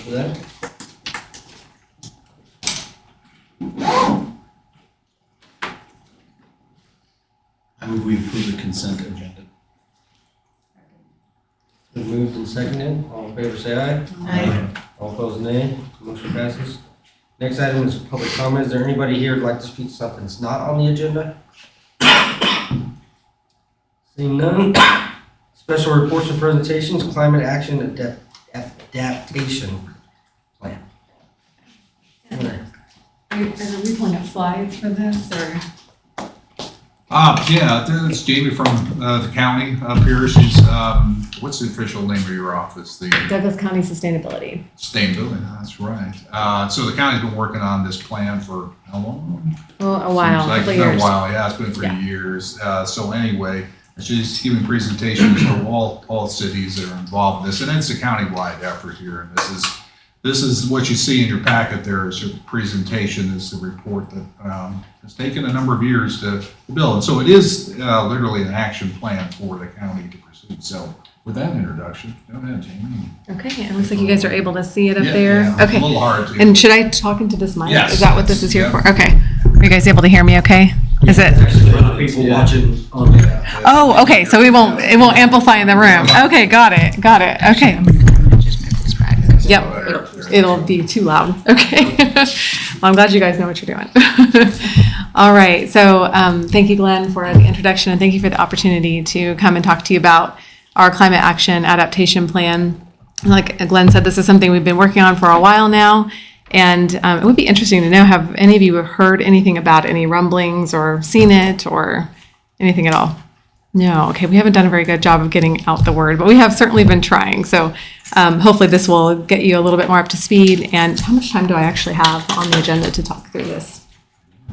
for that. I move we approve the consent agenda. Been moved and seconded. All in favor, say aye. Aye. All opposed, nay. Motion passes. Next item is public comment. Is there anybody here who'd like to speak to something that's not on the agenda? Seeing none. Special reports and presentations, climate action adaptation plan. Are we pulling up slides for this, or? Yeah, it's Jamie from the county up here. She's, what's the official name of your office? The Douglas County Sustainability. Sustainability, that's right. So the county's been working on this plan for how long? Well, a while, Seems like couple it's been years. a while, yeah, it's been for Yeah. years. So anyway, she's giving presentations to all cities that are involved in this, and it's a countywide effort here. And this is what you see in your packet there is a presentation, is the report that has taken a number of years to build. And so it is literally an action plan for the county to pursue. So with that introduction, go ahead, Jamie. Okay, it looks like you guys are able to see it up Yeah, there. yeah, Okay. A little hard to. And should I talk into this mic? Yes. Is that what this is here Yeah. for? Okay. Are you guys able to hear me okay? Is it? Actually, for the people watching on the. Oh, okay, so it won't amplify in the room. Okay, got it, okay. Yep, it'll be too loud. Okay. Well, I'm glad you guys know what you're doing. All right, so thank you, Glenn, for the introduction, and thank you for the opportunity to come and talk to you about our climate action adaptation plan. Like Glenn said, this is something we've been working on for a while now, and it would be interesting to know, have any of you heard anything about any rumblings or seen it or anything at all? No, okay, we haven't done a very good job of getting out the word, but we have certainly been trying. So hopefully this will get you a little bit more up to speed. And how much time do I actually have on the agenda to talk through this?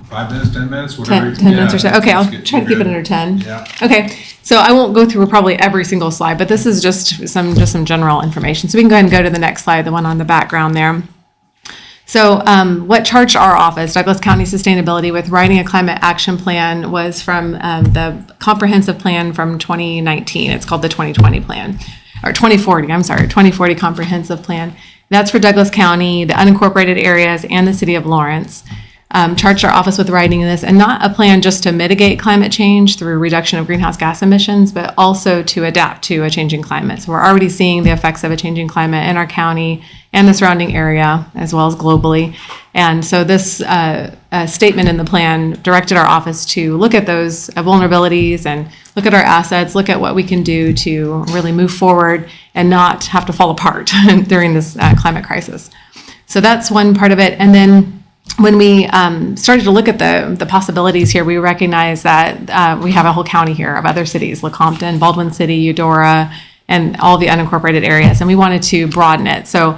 5 minutes, 10 minutes, whatever. 10 minutes or so. Okay, I'll let's get try to keep it good. under 10. Yeah. Okay, so I won't go through probably every single slide, but this is just some general information. So we can go ahead and go to the next slide, the one on the background there. So what charged our office, Douglas County Sustainability, with writing a climate action plan was from the comprehensive plan from 2019. It's called the 2020 plan, or 2040 comprehensive plan. That's for Douglas County, the unincorporated areas, and the city of Lawrence. Charged our office with writing this, and not a plan just to mitigate climate change through reduction of greenhouse gas emissions, but also to adapt to a changing climate. So we're already seeing the effects of a changing climate in our county and the surrounding area, as well as globally. And so this statement in the plan directed our office to look at those vulnerabilities and look at our assets, look at what we can do to really move forward and not have to fall apart during this climate crisis. So that's one part of it. And then when we started to look at the possibilities here, we recognized that we have a whole county here of other cities, Lecompton, Baldwin City, Eudora, and all the unincorporated areas, and we wanted to broaden it. So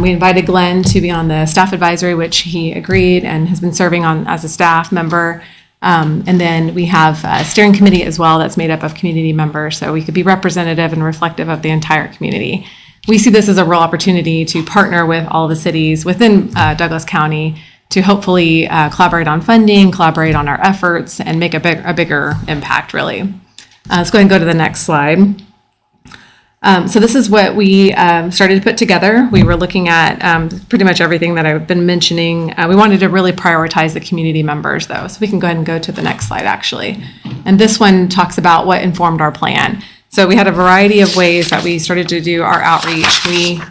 we invited Glenn to be on the staff advisory, which he agreed and has been serving on as a staff member. And then we have a steering committee as well that's made up of community members, so we could be representative and reflective of the entire community. We see this as a real opportunity to partner with all the cities within Douglas County to hopefully collaborate on funding, collaborate on our efforts, and make a bigger impact, really. Let's go ahead and go to the next slide. So this is what we started to put together. We were looking at pretty much everything that I've been mentioning. We wanted to really prioritize the community members, though. So we can go ahead and go to the next slide, actually. And this one talks about what informed our plan. So we had a variety of ways that we started to do our outreach. We,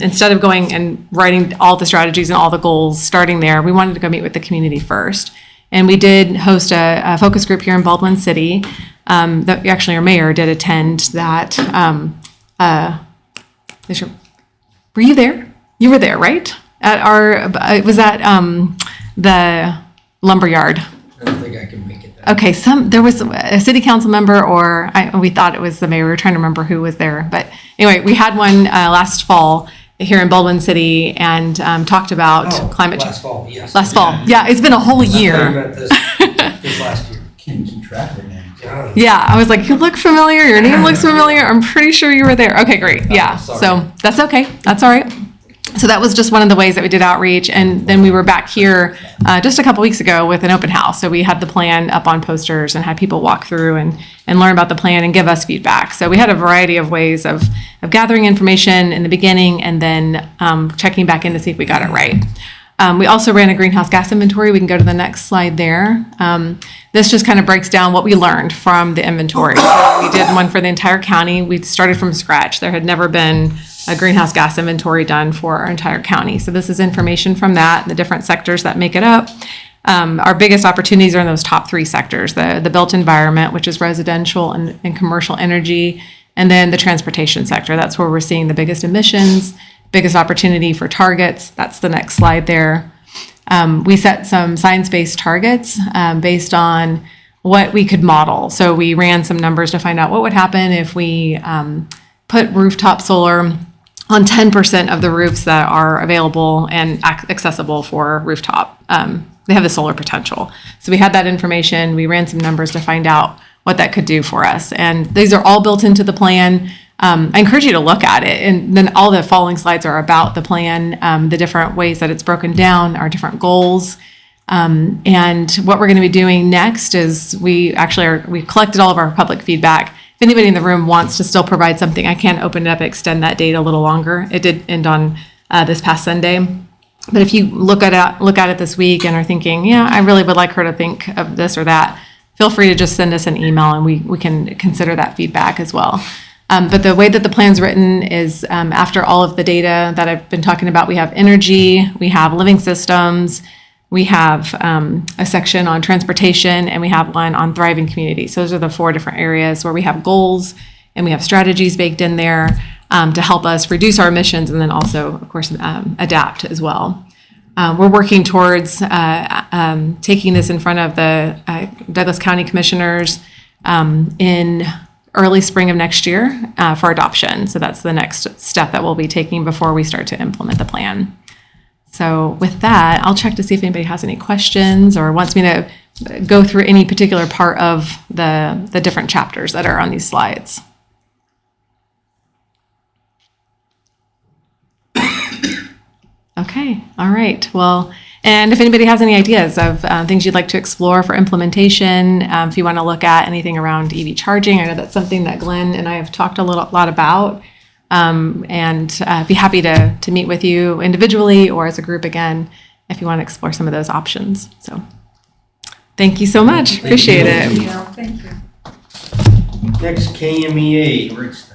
instead of going and writing all the strategies and all the goals, starting there, we wanted to go meet with the community first. And we did host a focus group here in Baldwin City. That actually our mayor did attend that. Were you there? You were there, right? At our, it was at the lumberyard. I don't think I can make it. Okay, there was a city council member, or we thought it was the mayor. We were trying to remember who was there. But anyway, we had one last fall here in Baldwin City and talked about climate change. Last fall, yes. Last fall. Yeah, it's been a whole I thought you year. meant this last year. Can't keep track of it now. Yeah, I was like, you look familiar. Your name looks familiar. I'm pretty sure you were there. Okay, great. Yeah, Sorry. so that's okay. That's all right. So that was just one of the ways that we did outreach. And then we were back here just a couple weeks ago with an open house. So we had the plan up on posters and had people walk through and learn about the plan and give us feedback. So we had a variety of ways of gathering information in the beginning and then checking back in to see if we got it right. We also ran a greenhouse gas inventory. We can go to the next slide there. This just kind of breaks down what we learned from the inventory. So we did one for the entire county. We started from scratch. There had never been a greenhouse gas inventory done for our entire county. So this is information from that, the different sectors that make it up. Our biggest opportunities are in those top three sectors, the built environment, which is residential and commercial energy, and then the transportation sector. That's where we're seeing the biggest emissions, biggest opportunity for targets. That's the next slide there. We set some science-based targets based on what we could model. So we ran some numbers to find out what would happen if we put rooftop solar on 10% of the roofs that are available and accessible for rooftop. They have the solar potential. So we had that information. We ran some numbers to find out what that could do for us. And these are all built into the plan. I encourage you to look at it. And then all the following slides are about the plan, the different ways that it's broken down, our different goals. And what we're going to be doing next is we collected all of our public feedback. If anybody in the room wants to still provide something, I can open it up and extend that date a little longer. It did end on this past Sunday. But if you look at it this week and are thinking, yeah, I really would like her to think of this or that, feel free to just send us an email and we can consider that feedback as well. But the way that the plan's written is after all of the data that I've been talking about, we have energy, we have living systems, we have a section on transportation, and we have one on thriving communities. So those are the 4 different areas where we have goals and we have strategies baked in there to help us reduce our emissions and then also, of course, adapt as well. We're working towards taking this in front of the Douglas County Commissioners in early spring of next year for adoption. So that's the next step that we'll be taking before we start to implement the plan. So with that, I'll check to see if anybody has any questions or wants me to go through any particular part of the different chapters that are on these slides. Okay, all right. Well, and if anybody has any ideas of things you'd like to explore for implementation, if you want to look at anything around EV charging, I know that's something that Glenn and I have talked a lot about. And be happy to meet with you individually or as a group again if you want to explore some of those options. So thank you so much. Appreciate it. Yeah, thank you. Next, KMEA rate study.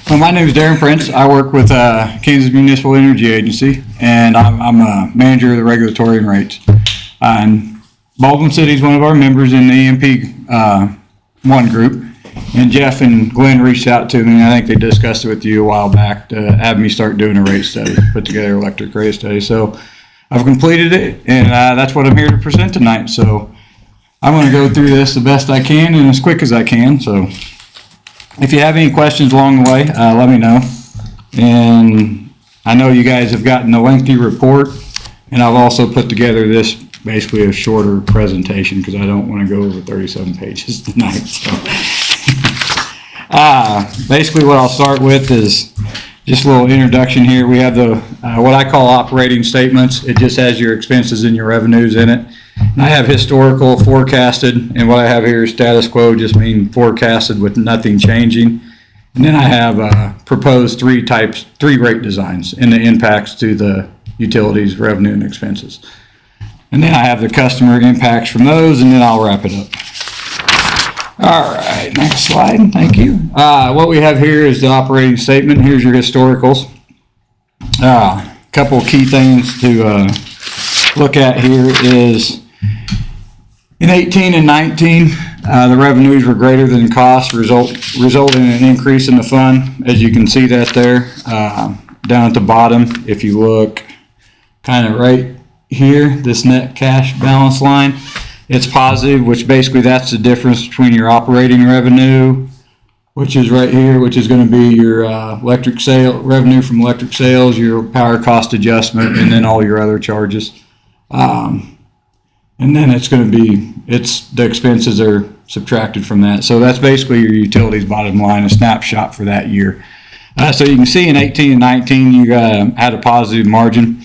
Well, my name is Darren Prince. I work with Kansas Municipal Energy Agency, and I'm a manager of the regulatory and rates. And Baldwin City is one of our members in the EMP 1 group, and Jeff and Glenn reached out to me, and I think they discussed it with you a while back to have me start doing a rate study, put together an electric rate study. So I've completed it, and that's what I'm here to present tonight. So I'm going to go through this the best I can and as quick as I can. So if you have any questions along the way, let me know. And I know you guys have gotten a lengthy report, and I've also put together this basically a shorter presentation because I don't want to go over 37 pages tonight. So basically what I'll start with is just a little introduction here. We have the what I call operating statements. It just has your expenses and your revenues in it. I have historical, forecasted, and what I have here is status quo, just mean forecasted with nothing changing. And then I have proposed 3 rate designs and the impacts to the utilities, revenue, and expenses. And then I have the customer impacts from those, and then I'll wrap it up. All right, next slide. Thank you. What we have here is the operating statement. Here's your historicals. Couple of key things to look at here is in 18 and 19, the revenues were greater than costs, resulting in an increase in the fund. As you can see that there, down at the bottom, if you look kind of right here, this net cash balance line, it's positive, which basically that's the difference between your operating revenue which is right here, which is going to be your electric sale revenue from electric sales, your power cost adjustment, and then all your other charges. And then it's going to be, the expenses are subtracted from that. So that's basically your utilities bottom line, a snapshot for that year. So you can see in 18 and 19, you had a positive margin.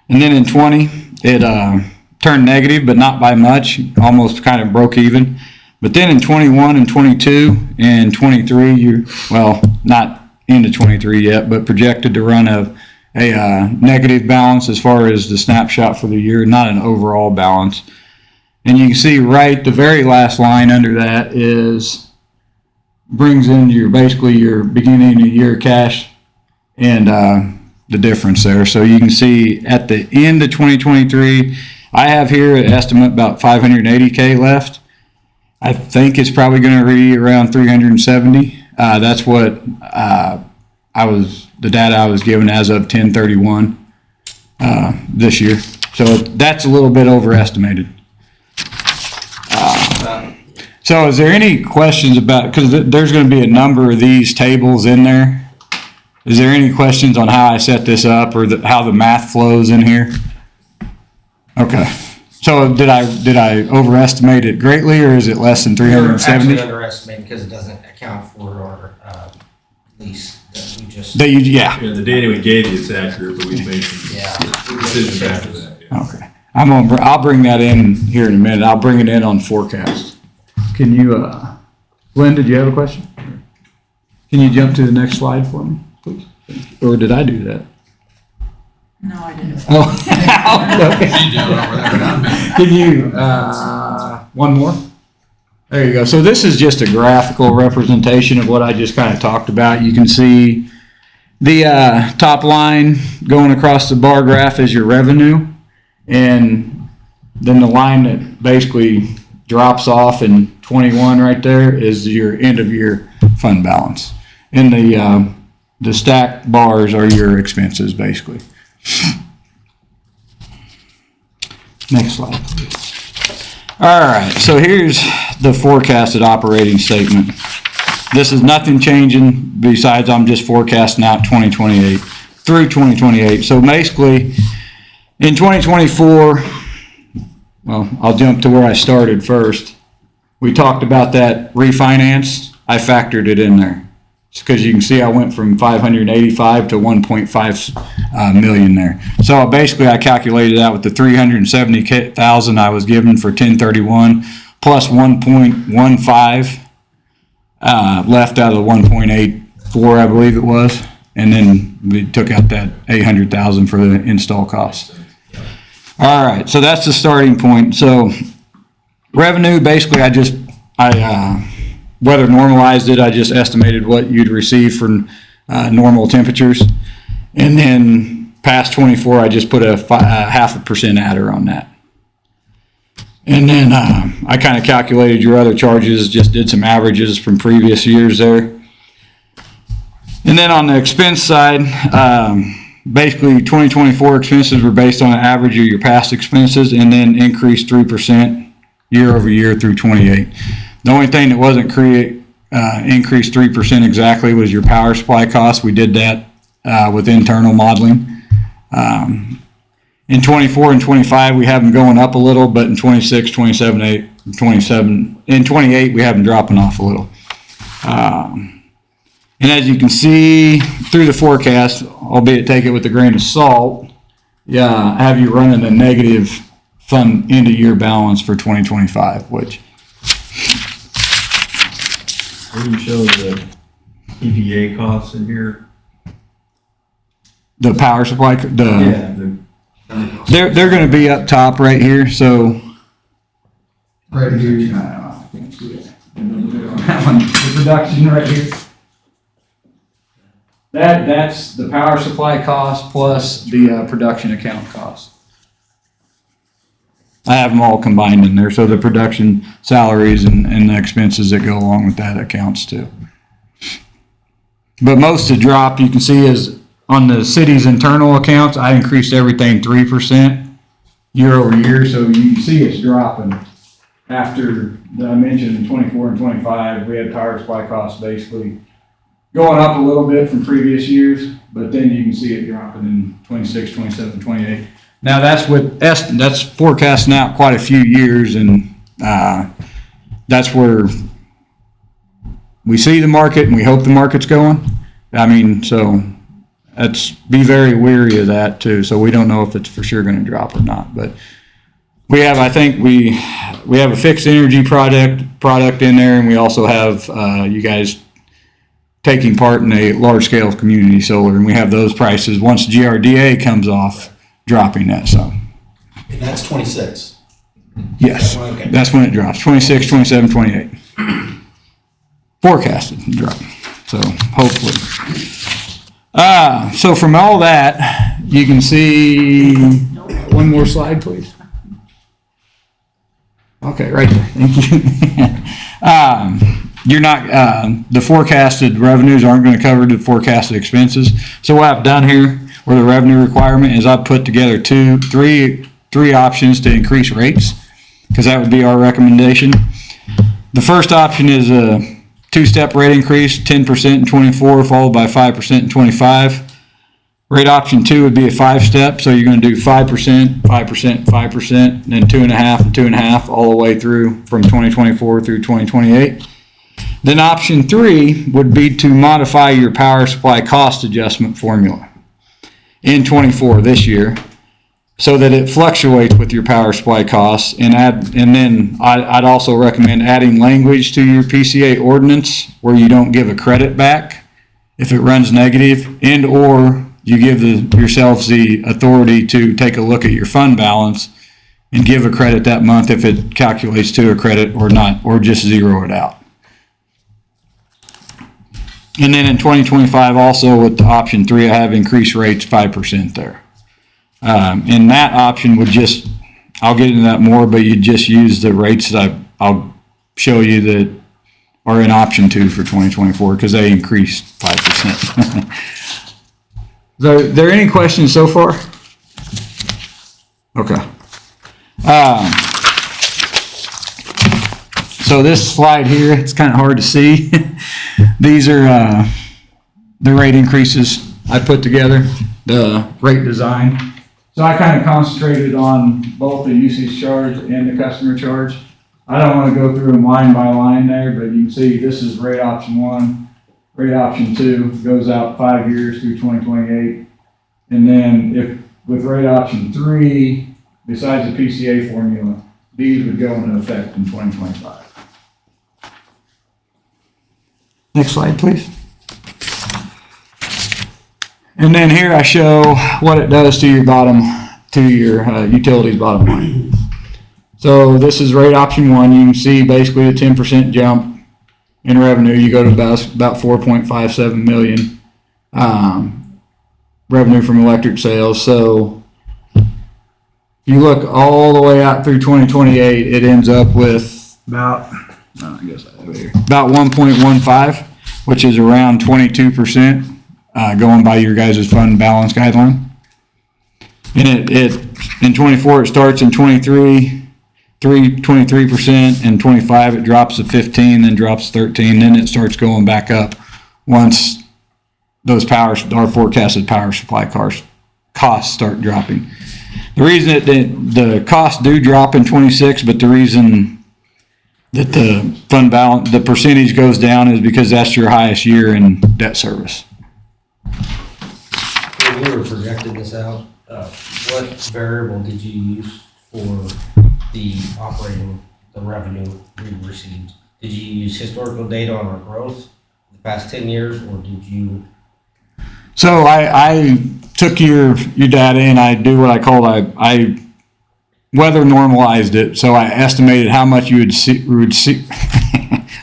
And then in 20, it turned negative, but not by much, almost kind of broke even. But then in 21 and 22 and 23, well, not into 23 yet, but projected to run a negative balance as far as the snapshot for the year, not an overall balance. And you can see right the very last line under that brings in basically your beginning of year cash and the difference there. So you can see at the end of 2023, I have here an estimate about 580K left. I think it's probably going to be around 370. That's what the data I was given as of 10/31 this year. So that's a little bit overestimated. So is there any questions about, because there's going to be a number of these tables in there. Is there any questions on how I set this up or how the math flows in here? Okay. So did I overestimate it greatly, or is it less than 370? Actually underestimated because it doesn't account for our lease that we just. Yeah. Yeah, the data we gave you is accurate, but we've made some decisions after that. Yeah. Okay. I'll bring that in here in a minute. I'll bring it in on forecast. Can you, Glenn, did you have a question? Can you jump to the next slide for me, please? Or did I do that? No, I didn't. Oh, okay. You do it over there, not me. Can you, one more? There you go. So this is just a graphical representation of what I just kind of talked about. You can see the top line going across the bar graph is your revenue, and then the line that basically drops off in 21 right there is your end of year fund balance. And the stacked bars are your expenses basically. Next slide, please. All right, so here's the forecasted operating statement. This is nothing changing besides I'm just forecasting out 2028 through 2028. So basically, in 2024, well, I'll jump to where I started first. We talked about that refinance. I factored it in there. Because you can see I went from 585 to 1.5 million there. So basically I calculated that with the 370,000 I was given for 1031 plus 1.15 left out of the 1.84 I believe it was. And then we took out that 800,000 for the install costs. All right, so that's the starting point. So revenue, basically I weather normalized it. I just estimated what you'd receive for normal temperatures. And then past 24, I just put a 0.5% adder on that. And then I kind of calculated your other charges, just did some averages from previous years there. And then on the expense side, basically 2024 expenses were based on an average of your past expenses and then increased 3% year over year through 28. The only thing that wasn't increased 3% exactly was your power supply costs. We did that with internal modeling. In 24 and 25, we have them going up a little, but in 26, 27, 27, in 28, we have them dropping off a little. And as you can see through the forecast, albeit take it with a grain of salt, I have you running a negative fund end of year balance for 2025, which We can show the EPA costs in here. the power supply, The they're going to be up top right here. So right here, I can't see it. That one, the production right here. That's the power supply cost plus the production account cost. I have them all combined in there, so the production salaries and the expenses that go along with that accounts too. But most of the drop you can see is on the city's internal accounts. I increased everything 3% year over year, so you can see it's dropping after, I mentioned in 24 and 25, we had power supply costs basically going up a little bit from previous years, but then you can see it dropping in 26, 27, 28. Now that's forecasting out quite a few years, and that's where we see the market and we hope the market's going. I mean, so be very weary of that too. So we don't know if it's for sure going to drop or not, but we have, I think we have a fixed energy product in there, and we also have you guys taking part in a large scale community solar, and we have those prices once GRDA comes off dropping that. So And that's 26. yes, Okay. that's when it drops. 26, 27, 28. Forecasted to drop. So hopefully. So from all that, you can see one more slide, please. Okay, right there. Thank you. You're not, the forecasted revenues aren't going to cover the forecasted expenses. So what I've done here, where the revenue requirement is, I've put together three options to increase rates, because that would be our recommendation. The first option is a two-step rate increase, 10% in 24, followed by 5% in 25. Rate option 2 would be a 5-step, so you're going to do 5%, 5%, 5%, and then 2.5 and 2.5 all the way through from 2024 through 2028. Then option 3 would be to modify your power supply cost adjustment formula in 24 this year, so that it fluctuates with your power supply costs, and then I'd also recommend adding language to your PCA ordinance where you don't give a credit back if it runs negative, and or you give yourselves the authority to take a look at your fund balance and give a credit that month if it calculates to a credit or not, or just zero it out. And then in 2025 also with the option 3, I have increased rates 5% there. And that option would just, I'll get into that more, but you just use the rates that I'll show you that are in option 2 for 2024, because they increased 5%. Are there any questions so far? Okay. So this slide here, it's kind of hard to see. These are the rate increases I put together, the rate design. So I kind of concentrated on both the usage charge and the customer charge. I don't want to go through them line by line there, but you can see this is rate option 1. Rate option 2 goes out 5 years through 2028. And then with rate option 3, besides the PCA formula, these would go into effect in 2025. Next slide, please. And then here I show what it does to your utilities bottom line. So this is rate option 1. You can see basically a 10% jump in revenue. You go to about 4.57 million revenue from electric sales. So you look all the way out through 2028, it ends up with about 1.15, which is around 22%, going by your guys' fund balance guideline. And it in 24 it starts in 23%, in 25 it drops to 15, then drops to 13, then it starts going back up once our forecasted power supply costs start dropping. The reason that the costs do drop in 26, but the reason that the fund balance, the percentage goes down, is because that's your highest year in debt service. When you were projecting this out, what variable did you use for the revenue we received? Did you use historical data on our growth the past 10 years, or did you? So I took your data and I do what I called, I weather normalized it. So I estimated how much you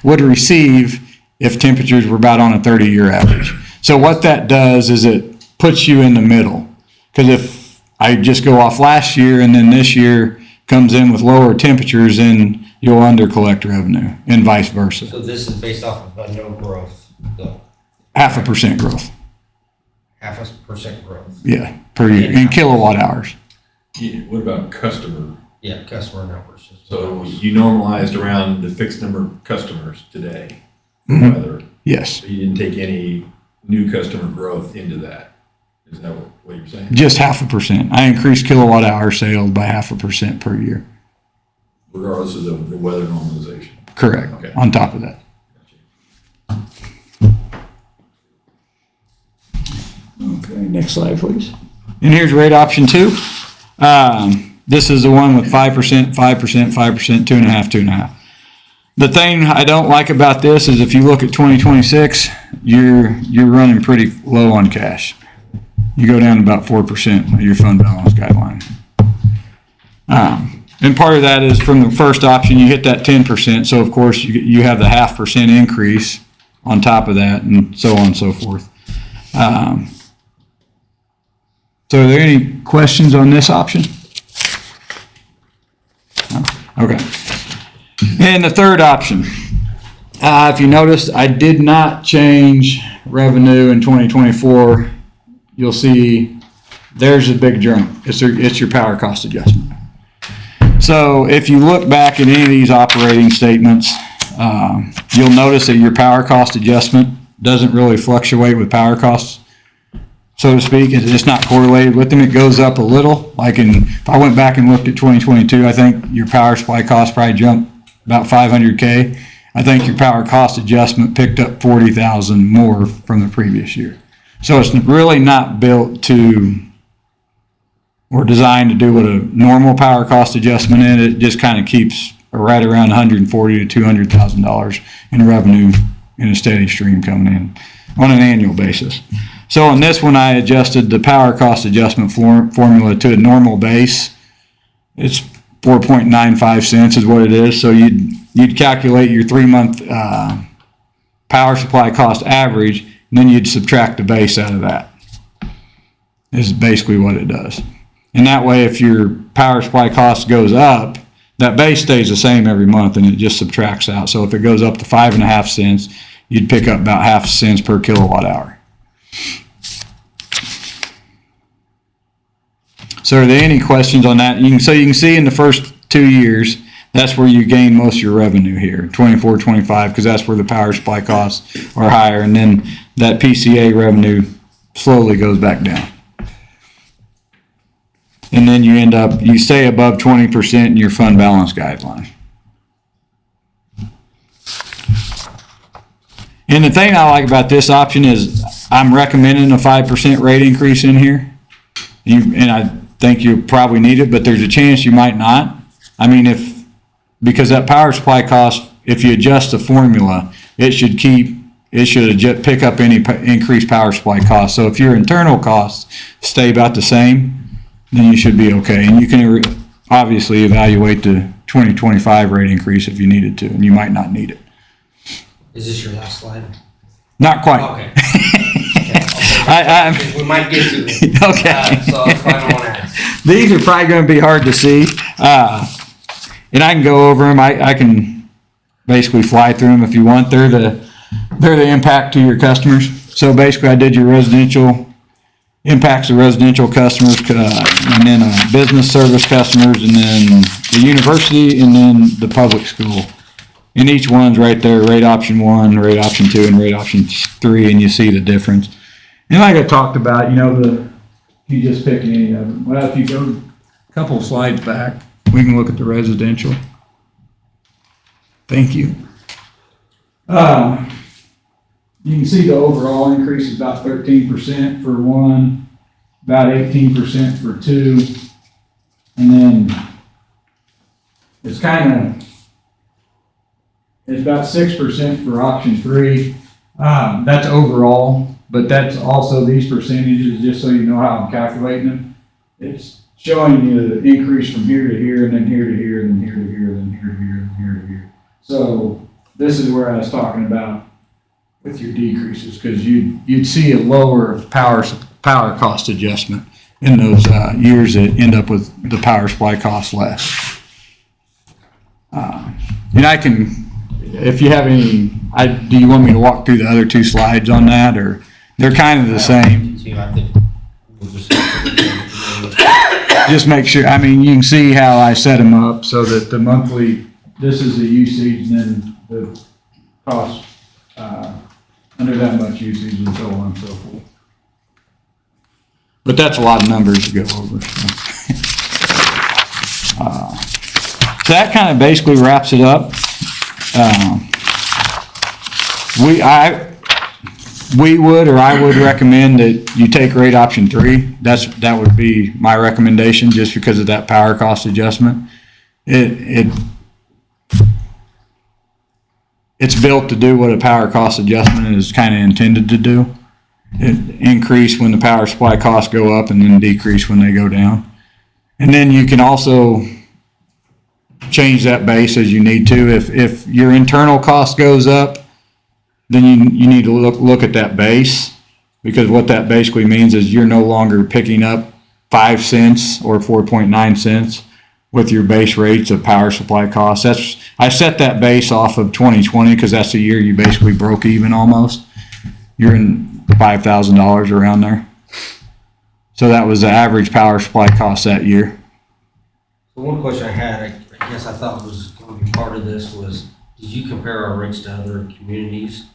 would receive if temperatures were about on a 30-year average. So what that does is it puts you in the middle. Because if I just go off last year and then this year comes in with lower temperatures, then you'll under collect revenue, and vice versa. So this is based off of a no growth, though. 0.5% growth. 0.5% growth. Yeah, per year in kilowatt hours. Yeah, what about customer Yeah, customer numbers. is what I So was- you normalized around the fixed number of customers today, Mhm. whether, Yes, so you didn't take any new customer growth into that. Is that what you're saying? just 0.5%. I increased kilowatt hour sales by 0.5% per year. Regardless of the weather normalization? Correct, Okay. on top of that. Okay, next slide, please. And here's rate option 2. This is the one with 5%, 5%, 5%, 2.5, 2.5. The thing I don't like about this is if you look at 2026, you're running pretty low on cash. You go down to about 4% of your fund balance guideline. And part of that is from the first option, you hit that 10%, so of course you have the 0.5% increase on top of that, and so on and so forth. So are there any questions on this option? No? Okay. And the third option, if you notice, I did not change revenue in 2024. You'll see there's a big jump. It's your power cost adjustment. So if you look back at any of these operating statements, you'll notice that your power cost adjustment doesn't really fluctuate with power costs, so to speak. It's not correlated with them. It goes up a little. Like if I went back and looked at 2022, I think your power supply cost probably jumped about $500K. I think your power cost adjustment picked up $40,000 more from the previous year. So it's really not built to or designed to do what a normal power cost adjustment is. It just kind of keeps right around $140,000 to $200,000 in revenue in a steady stream coming in on an annual basis. So on this one, I adjusted the power cost adjustment formula to a normal base. It's 4.95 cents is what it is. So you'd calculate your 3-month power supply cost average, and then you'd subtract the base out of that. This is basically what it does. And that way, if your power supply cost goes up, that base stays the same every month and it just subtracts out. So if it goes up to 5.5 cents, you'd pick up about 0.5 cents per kilowatt hour. So are there any questions on that? You can see in the first 2 years, that's where you gain most of your revenue here, 24, 25, because that's where the power supply costs are higher. And then that PCA revenue slowly goes back down. And then you stay above 20% in your fund balance guideline. And the thing I like about this option is I'm recommending a 5% rate increase in here. And I think you probably need it, but there's a chance you might not. I mean, because that power supply cost, if you adjust the formula, it should pick up any increased power supply costs. So if your internal costs stay about the same, then you should be okay. And you can obviously evaluate the 2025 rate increase if you needed to, and you might not need it. Is this your last slide? Not quite. Okay. Okay. We might get to it. Okay. So that's why I don't want to ask. These are probably going to be hard to see, and I can go over them. I can basically fly through them if you want. They're the impact to your customers. So basically, I did your residential impacts of residential customers, and then business service customers, and then the university, and then the public school. And each one's right there, rate option 1, rate option 2, and rate option 3, and you see the difference. And like I talked about, you just pick any of them. Well, if you go a couple of slides back, we can look at the residential. Thank you. You can see the overall increase is about 13% for 1, about 18% for 2, and then it's about 6% for option 3. That's overall, but that's also these percentages, just so you know how I'm calculating them. It's showing you the increase from here to here, and then here to here, and then here to here, and then here to here, and here to here. So this is where I was talking about with your decreases, because you'd see a lower power cost adjustment in those years that end up with the power supply cost less. And I can, if you have any, do you want me to walk through the other 2 slides on that, or they're kind of the same? I think we'll just have to just make sure, I mean, you can see how I set them up so that the monthly, this is the usage and then the cost, under that much usage and so on and so forth. But that's a lot of numbers to go over. So that kind of basically wraps it up. I would recommend that you take rate option 3. That would be my recommendation, just because of that power cost adjustment. It's built to do what a power cost adjustment is kind of intended to do. It increase when the power supply costs go up and then decrease when they go down. And then you can also change that base as you need to. If your internal cost goes up, then you need to look at that base, because what that basically means is you're no longer picking up 5 cents or 4.9 cents with your base rates of power supply costs. I set that base off of 2020 because that's the year you basically broke even almost. You're in $5,000 around there. So that was the average power supply cost that year. So one question I had, I guess I thought was going to be part of this was, did you compare our rates to other communities?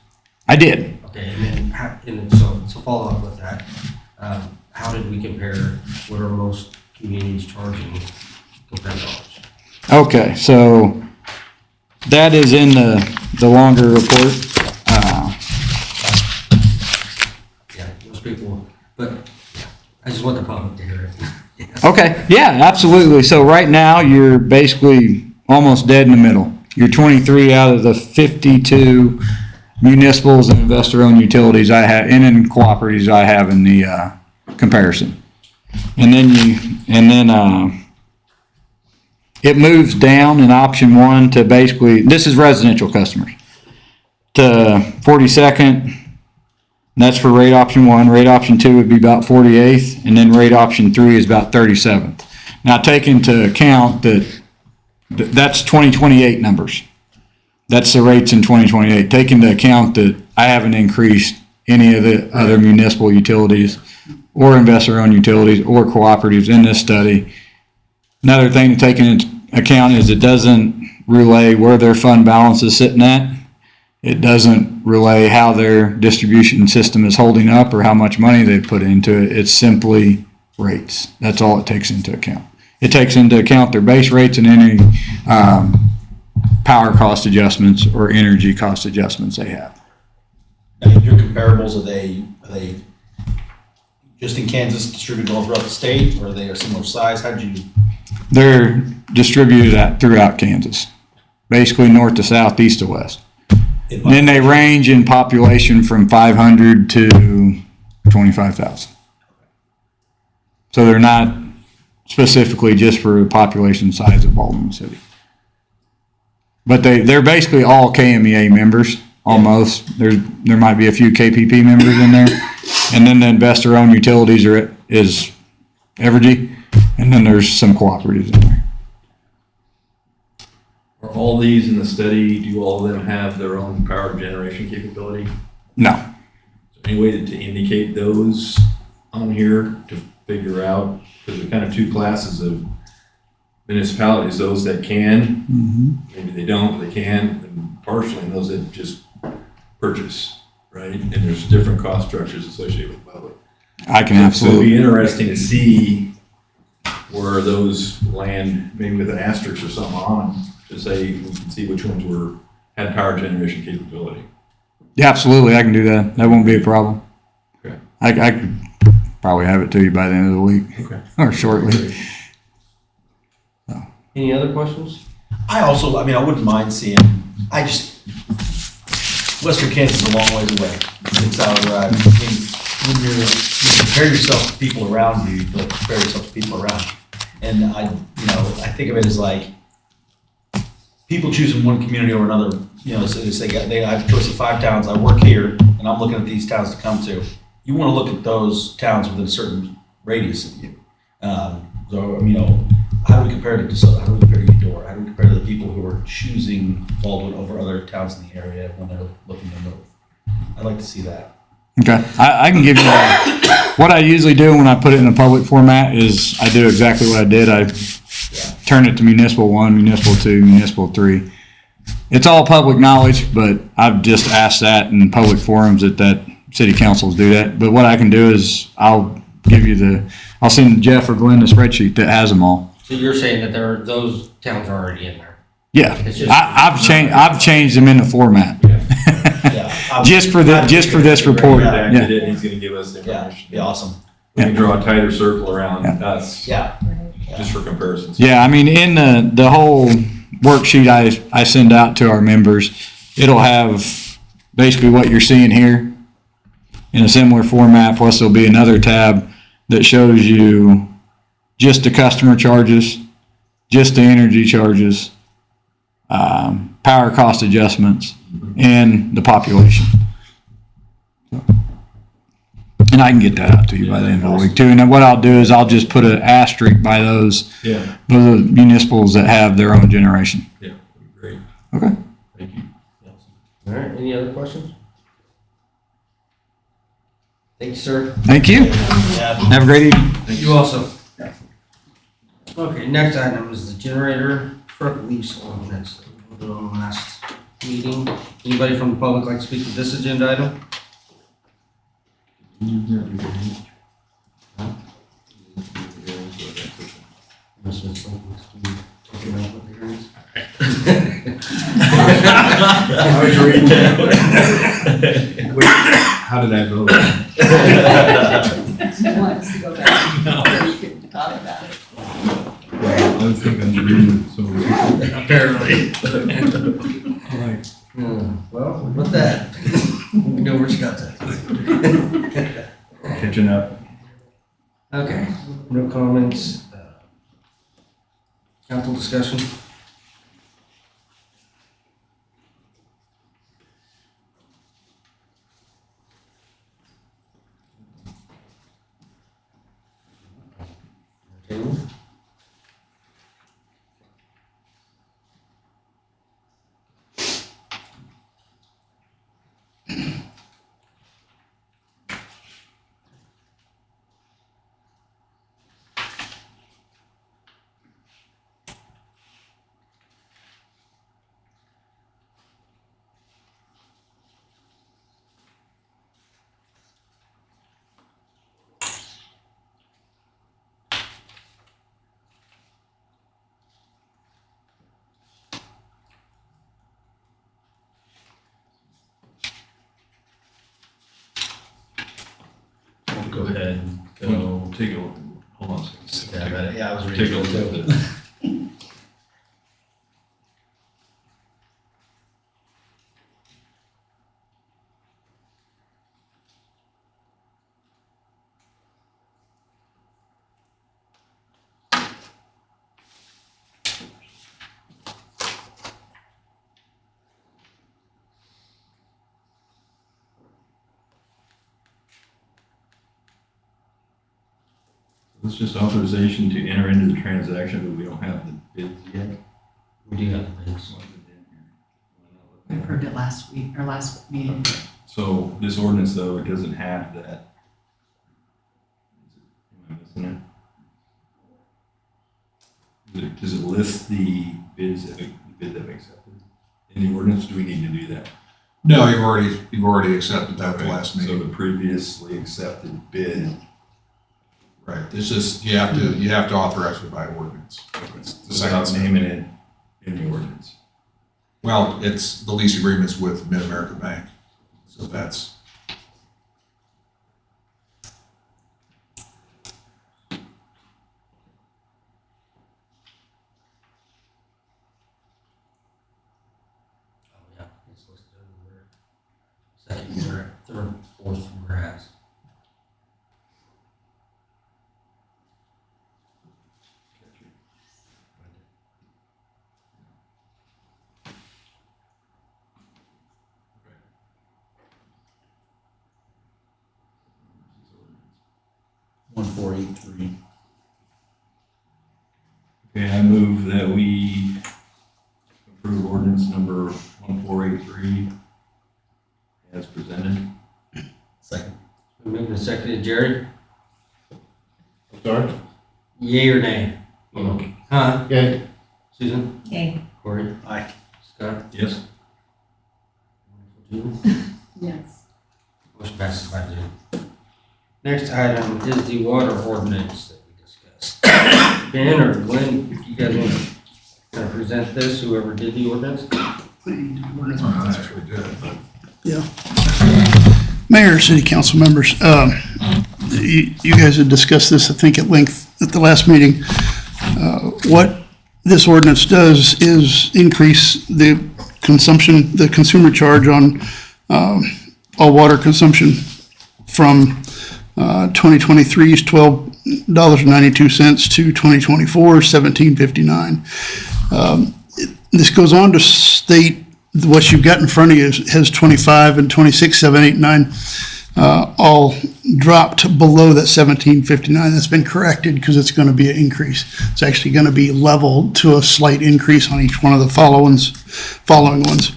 I did. Okay, and then, so follow up with that. How did we compare? What are most communities charging compared to ours? Okay, so that is in the longer report. Yeah, most people, but yeah, I just want the public to hear it. Okay, yeah, absolutely. So right now, you're basically almost dead in the middle. You're 23 out of the 52 municipals and investor-owned utilities I have, and in cooperatives I have in the comparison. And then it moves down in option 1 to basically, this is residential customers, to 42nd. And that's for rate option 1. Rate option 2 would be about 48th, and then rate option 3 is about 37th. Now take into account that that's 2028 numbers. That's the rates in 2028. Take into account that I haven't increased any of the other municipal utilities or investor-owned utilities or cooperatives in this study. Another thing to take into account is it doesn't relay where their fund balance is sitting at. It doesn't relay how their distribution system is holding up or how much money they put into it. It's simply rates. That's all it takes into account. It takes into account their base rates and any power cost adjustments or energy cost adjustments they have. Now, your comparables, are they just in Kansas, distributed all throughout the state, or are they a similar size? How did you? They're distributed throughout Kansas, basically north to south, east to west. And then they range in population from 500 to 25,000. So they're not specifically just for the population size of Baltimore City. But they're basically all KMEA members, almost. There might be a few KPP members in there. And then the investor-owned utilities is Evergy, and then there's some cooperatives in there. Are all these in the study, do all of them have their own power generation capability? No. Is there any way to indicate those on here to figure out, because there's kind of 2 classes of municipalities, those that can, maybe they don't, they can, and partially, and those that just purchase, right? And there's different cost structures associated with public. I can So it'd absolutely. be interesting to see where those land, maybe with an asterisk or something on them, to say, we can see which ones had power generation capability. Yeah, absolutely. I can do that. That won't be a problem. Okay. I could probably have it to you by the end of the week Okay. or shortly. Any other questions? I wouldn't mind seeing, Western Kansas is a long ways away. It's our, when you compare yourself to people around you, you compare yourself to people around you. And I think of it as like, people choosing one community over another, so they have a choice of 5 towns. I work here, and I'm looking at these towns to come to. You want to look at those towns within a certain radius of you. How do we compare to Eudora? How do we compare to the people who are choosing Baldwin over other towns in the area when they're looking to move? I'd like to see that. Okay, I can give you, what I usually do when I put it in a public format is I do exactly what I did. I turn it to municipal 1, municipal 2, municipal 3. It's all public knowledge, but I've just asked that in public forums that city councils do that. But what I can do is I'll send Jeff or Glenn a spreadsheet that has them all. So you're saying that those towns are already in there? Yeah, It's just- I've changed them in the format. Yeah. Just for this report. Redacted Yeah. it, and he's gonna give us the Yeah, information. be awesome. We can draw a tighter circle around us, Yeah. just for comparisons. Yeah, I mean, in the whole worksheet I send out to our members, it'll have basically what you're seeing here in a similar format, plus there'll be another tab that shows you just the customer charges, just the energy charges, power cost adjustments, and the population. And I can get that out to you by the end of the week too. And then what I'll do is I'll just put an asterisk by those Yeah, municipals that have their own generation. yeah, great. Okay. Thank you. All right, any other questions? Thank you, sir. Thank you. Yeah. Have a great evening. You also. Okay, next item is the generator truck lease ordinance that we voted on last meeting. Anybody from the public like to speak to this agenda item? I was reading that. Wait, how did I vote? He wants to go back. We could talk about it. I think I'm reading it, so. Apparently. Well, with that, we know where you got that. Catching up. Okay, no comments. Council discussion? Go ahead. Go. Take a look. Hold on a second. Yeah, I was Take reading a it look too. at it. It's just authorization to enter into the transaction, but we don't have the bids yet. We do have the bids. We approved it last week, or last meeting. So this ordinance, though, it doesn't have that. Am I missing it? Does it list the bids that we accepted in the ordinance? Do we need to do that? No, you've already accepted that at the last So meeting. the previously accepted bid. Right, it's just, you have to authorize it by ordinance. It's the Without second. naming it in the ordinance. Well, it's the lease agreements with Mid-America Bank, so that's. Oh, yeah, it's listed over there. Second, third, fourth whereas. One, 483. Okay, I move that we approve ordinance number 1483 as presented. Second. seconded. Jerry? Sorry? Yay or nay? Huh? Okay. Susan? Okay. Corey? Aye. Scott? Yes. Julie? Yes. Motion passes 5-0. Next item is the water ordinance that we discussed. Ben or Glenn, you guys want to kind of present this, whoever did the ordinance? Oh, I actually did. Mayor, city council members, you guys had discussed this, I think, at length at the last meeting. What this ordinance does is increase the consumption, the consumer charge on all water consumption from 2023's $12.92 to 2024's $17.59. This goes on to state what you've got in front of you has 25 and 26, 7, 8, 9, all dropped below that 1759. That's been corrected because it's going to be an increase. It's actually going to be level to a slight increase on each one of the following ones.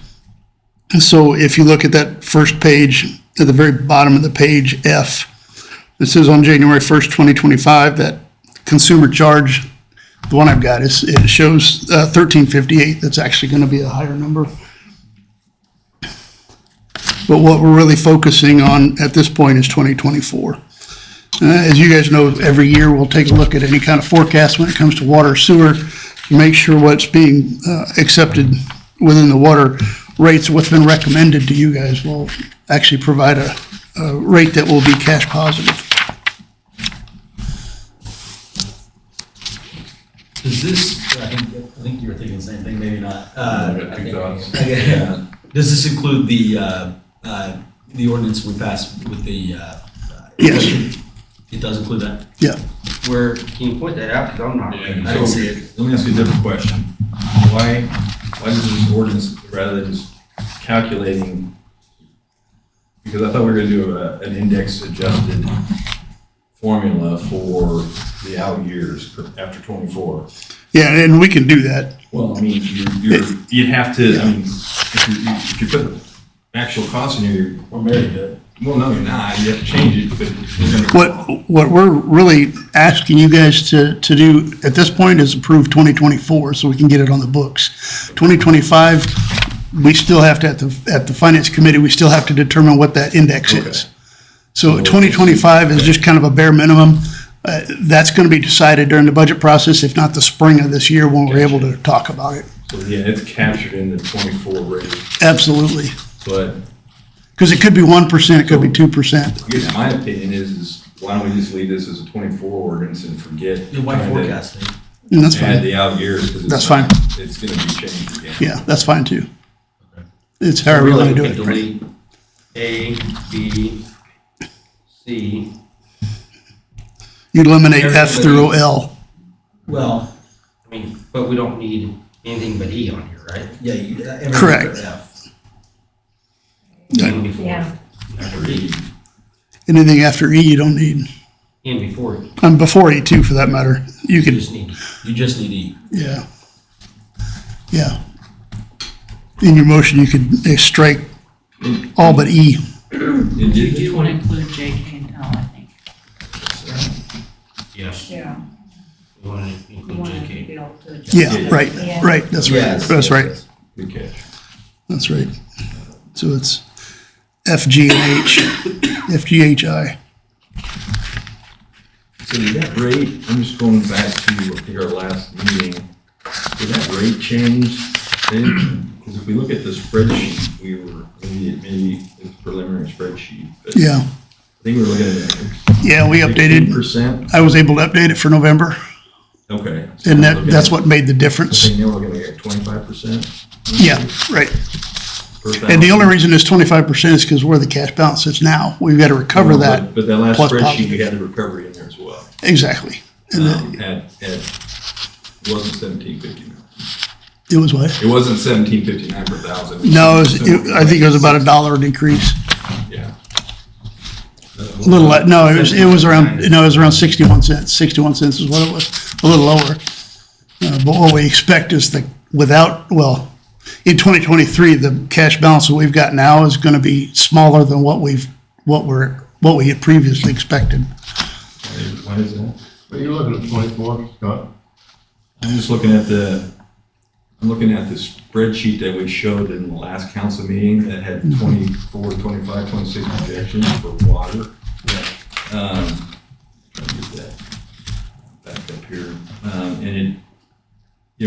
And so if you look at that first page, at the very bottom of the page, F, it says on January 1st, 2025, that consumer charge, the one I've got, it shows 1358. That's actually going to be a higher number. But what we're really focusing on at this point is 2024. As you guys know, every year we'll take a look at any kind of forecast when it comes to water, sewer, to make sure what's being accepted within the water rates, what's been recommended to you guys will actually provide a rate that will be cash positive. Does this, I think you were thinking the same thing, maybe not. I got two thoughts. Does this include the ordinance we passed with the? Yes. It does include that? Yeah. Where, can you point that out? Because I'm not reading. I didn't see it. Let me ask you a different question. Why does this ordinance, rather than just calculating, because I thought we were gonna do an index adjused formula for the out years after 24. Yeah, and we can do that. Well, I mean, you'd have to, I mean, if you put actual costs in here, we're married to it. Well, no, you're not, you have to change it, but you're gonna. What we're really asking you guys to do at this point is approve 2024 so we can get it on the books. 2025, we still have to, at the finance committee, we still have to determine what that index is. So 2025 is just kind of a bare minimum. That's going to be decided during the budget process, if not the spring of this year when we're able to talk about it. So, yeah, it's captured in the 24 rate, Absolutely. but Because it could be 1%, it could be 2%. I guess my opinion is why don't we just leave this as a 24 ordinance and forget. Why trying to forecasting? And that's Add fine. the out years, because That's fine. It's gonna be changed again. Yeah, that's fine too. It's however you want to do it. Delete A, B, C. You eliminate F through L. Well, I mean, but we don't need anything but E on here, right? yeah. everything Correct. but F. In before. Yeah. After E. Anything after E you don't need. In before E. Before E too, for that matter. You You could, just need E. You just need E. yeah. Yeah. In your motion, you could strike all but E. You do want to include JK and L, I think. Yes. Yeah. We want to You include want to JK. be able to adjust. Yeah, right, right. That's right. Yes, That's yes, right. yes. Good catch. That's right. So it's F, G, and H. F, G, H, I. So did that rate, I'm just going back to, I think, our last meeting, did that rate change? Because if we look at the spreadsheet, we were, maybe it's a preliminary spreadsheet, but Yeah. I think we were looking at Yeah, we updated. 16%. I was able to update it for November, Okay. So and we're looking that's at- what made the I difference. think now we're gonna get 25%. Yeah, right. And the only reason it's 25% is because where the cash balance sits now. We've got to recover that. But that last plus spreadsheet, positive. we had the recovery in there as well. Exactly. And It wasn't 1759. it was what? It wasn't 1759 per thousand. No, I think it was about $1 decrease. Yeah. A little, no, it was around 61 cents. 61 cents is what it was, a little lower. But what we expect is in 2023, the cash balance that we've got now is going to be smaller than what what we had previously expected. Why is that? Are you looking at 24, Scott? I'm just looking at the spreadsheet that we showed in the last council meeting that had 24, 25, 26 projections for water. Let me get that back up here. And it,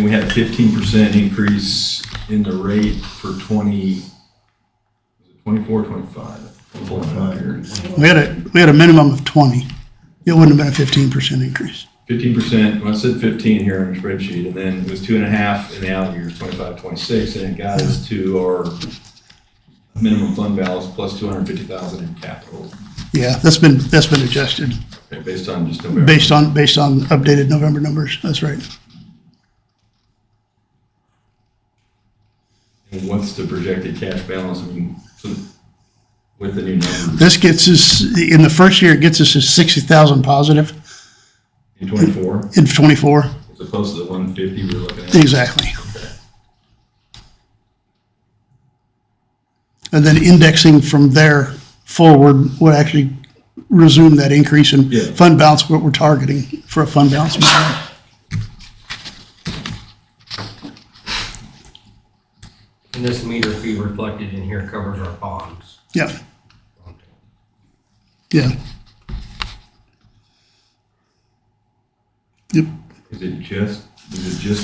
we had a 15% increase in the rate for 24, 25. I'm pulling it up here. We had a minimum of 20. It wouldn't have been a 15% increase. 15%, well, I said 15 here on the spreadsheet, and then it was 2.5 in the out years, 25, 26, and it got us to our minimum fund balance plus 250,000 in capital, Yeah, that's been adjusted okay, based on just November. based on updated November numbers. That's right. And what's the projected cash balance, I mean, so with the new numbers This gets us, in the first year, it gets us to 60,000 positive in 24, in 24. as opposed to the 150 we're looking at? Exactly. Okay. And then indexing from there forward would actually resume that increase in Yeah. fund balance, what we're targeting for a fund balance. measure. And this meter fee reflected in here covers our bonds. Yeah, yeah. Yep. Is it just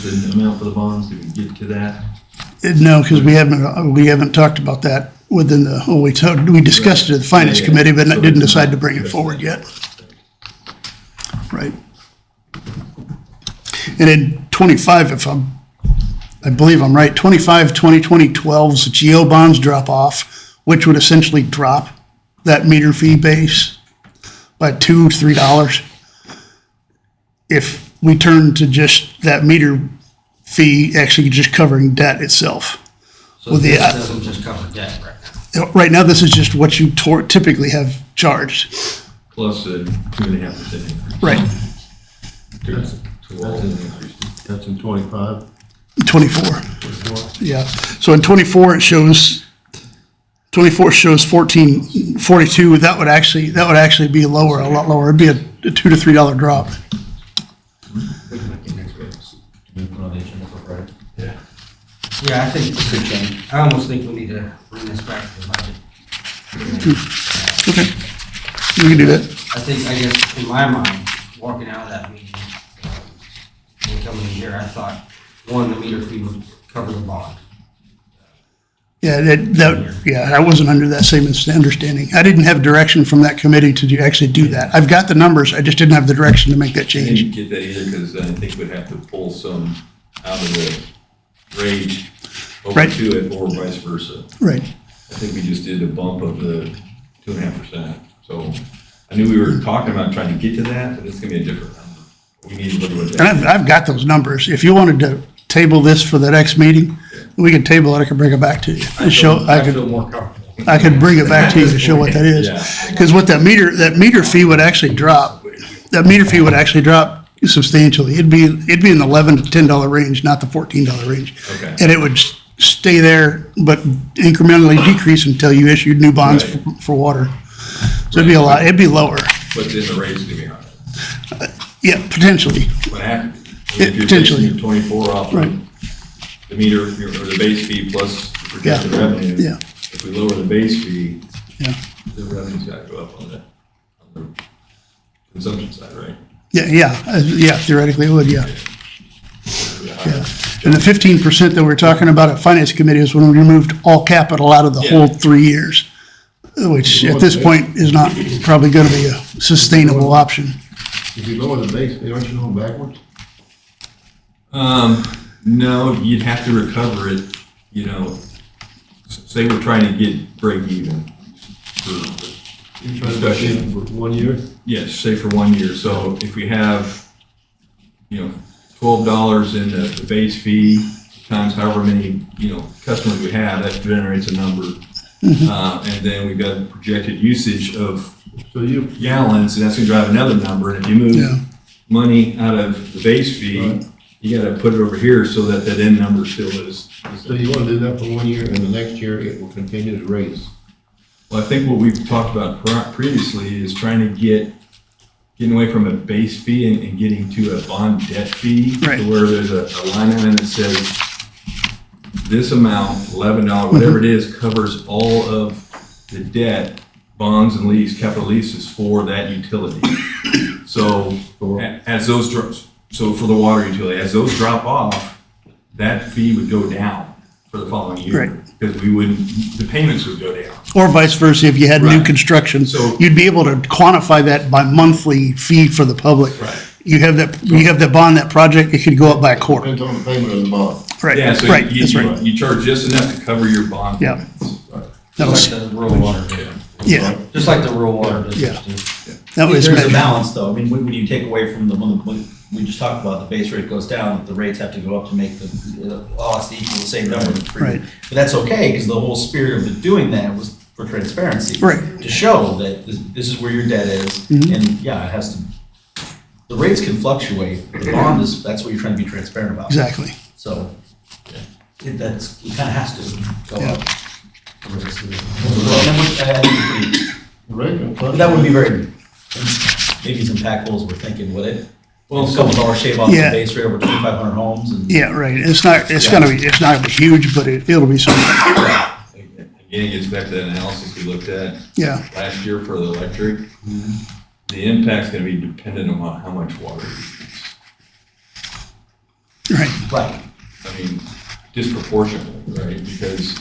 the amount for the bonds, did we get to that? No, because we haven't talked about that within the, we discussed it at the finance Yeah, yeah. committee, but So didn't it's decide not to bring it just forward that. yet. Right. And in 25, I believe I'm right, 25, 2020, 12's GO bonds drop off, which would essentially drop that meter fee base by $2, $3. If we turn to just that meter fee actually just covering debt itself. So Well, this the- doesn't just cover debt right now. Right now, this is just what you typically have charged. Plus a 2.5% increase. Right. To all the increases. That's in 25, 24. 24. Yeah. So in 24, it shows, 24 shows 1442. That would actually be lower, a lot lower. It'd be a $2 to $3 drop. Yeah. Yeah, I think it could change. I almost think we need to bring this back to the budget. Okay. We can do that. I guess in my mind, walking out of that meeting, and coming in here, I thought, one, the meter fee would cover the bond. Yeah, I wasn't under that same understanding. I didn't have direction from that committee to actually do that. I've got the numbers, I just didn't have the direction to make that I change. didn't get that either, because I think we'd have to pull some out of the rate over Right. to it, or vice versa. Right. I think we just did a bump of the 2.5%. So I knew we were talking about trying to get to that, but it's gonna be a different number. We need to look at what And I've got those numbers. If you wanted to table this for the next meeting, we could table it, I could bring it back to you. I Show, feel more comfortable. I could bring it back to you to show what that is. Yeah. Because what that meter fee would actually drop, substantially. It'd be in the $11 to $10 range, not the $14 range. Okay. And it would stay there, but incrementally decrease until you issued new bonds Right. for water. So it'd be it'd be lower. But then the rate's gonna be higher. Yeah, potentially. What happened? Yeah, If you're potentially. basing your 24 off Right. of the meter, or the base fee plus the projected Yeah. revenue. Yeah. If we lower the base fee, Yeah. the revenue's gotta go up on the consumption side, right? Yeah, theoretically it would, yeah. Yeah. And the 15% that we're talking about at finance committee is when we removed all capital out of the whole 3 years, which at this point is not probably gonna be a sustainable option. If you lower the base, aren't you going backwards? No, you'd have to recover it, say we're trying to get break even for You're trying to discussion. for 1 year? Yes, say for 1 year. So if we have, $12 in the base fee times however many, customers we have, that generates a number. And then we've got projected usage of So you, gallons, and that's gonna drive another number. And if you Yeah. move money out of the base fee, Right. you gotta put it over here so that that end number still is. so you want to do that for 1 year, and the next year it will continue to raise. Well, I think what we've talked about previously is trying to getting away from a base fee and getting to a bond debt fee. Right. To where there's a line item that says this amount, $11, whatever it is, covers all of the debt, bonds and lease, capital leases for that utility. So as those so for the water utility, as those drop off, that fee would go down for the following year. Right. Because the payments would go down. Or vice versa, if you had new Right. construction, So- you'd be able to quantify that by monthly fee for the public. Right. You have that bond, that project, it could go up by a quarter. Depends on the payment of the bond. Right, Yeah, so right, you, that's right. you charge just enough to cover your bond Yeah. payments. That'll, Just like the rural water, yeah, just like the rural water Yeah. district. that was There's a measured. balance though. I mean, when you take away from when we just talked about the base rate goes down, the rates have to go up to make all has to equal the same number. Right. But that's okay, because the whole spirit of doing that was for transparency. Right. To show that this is where your debt is, Mhm. and yeah, it has to, the rates can fluctuate, but the bond that's what you're trying to be transparent about. Exactly. So, it kind of has to go Yeah. up. And that would- I think it'd be pretty- The rate can But that wouldn't be very, maybe as impactful as we're thinking, would it? Well, A couple dollars shave off the Yeah. base rate over 2,500 homes and. Yeah, right. It's not gonna be huge, but it'll be something. Again, it gets back to that analysis we looked at Yeah, last year for the electric. The impact's gonna be dependent on how much water you use. right. Right. I mean, disproportionately, right? Because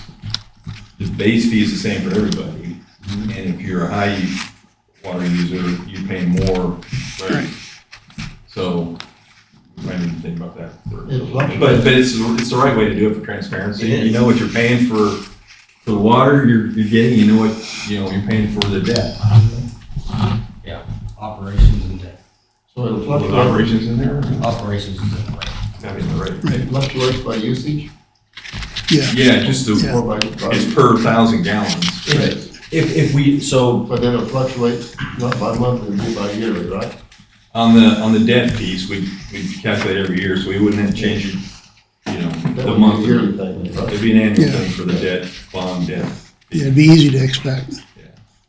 the base fee is the same for everybody. And if you're a high water user, you're paying more, right? Right. So, I didn't think about that. It fluctuates. But it's the right way to do it for transparency. It is. You know what you're paying for the water you're getting, you know what, you're paying for the debt. Yeah, operations and debt. So it'll With fluctuate, operations in there, Operations and debt, right. that'd be the right. it fluctuates by usage Yeah, Yeah, just Yeah. or by, it's per 1,000 gallons. If we, so, but then it'll fluctuate not by monthly, it'll be by yearly, right? On the debt piece, we calculate every year, so we wouldn't have to change it, That the would be a monthly. yearly thing, right? It'd be an annual Yeah. thing for the debt, bond debt. yeah, it'd be easy to expect. Yeah.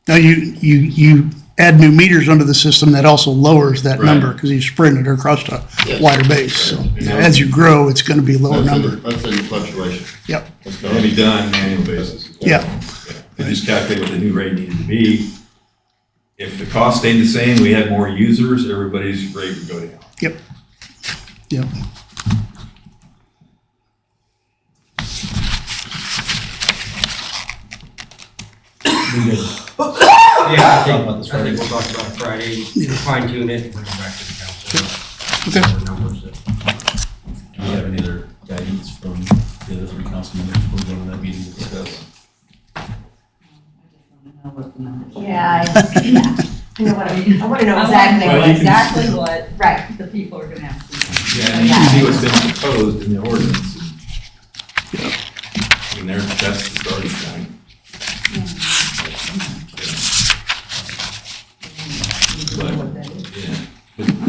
Now, you add new meters under the system, that also lowers that Right. number, because you're spreading it across a Yes. wider base, so Yeah. as you grow, it's gonna be a lower That's number. That's in fluctuation. Yep, That's It'd be not, done on an annual basis. Yeah. They just calculate what the new rate needed to be. If the cost stayed the same, we had more users, everybody's rate would go down. yep, yep. Yeah, I Talk about this think Friday. we'll talk about it Friday, Yeah. fine tune it, and bring it back to the council. Okay. More numbers that- do you have any other guidance from the other three council members before we go to that meeting to discuss? Yeah, I know what I want to know exactly Well, you can- what, right, the people are gonna have to. Yeah, and you can see what's been proposed in the ordinance. I mean, that's the starting point.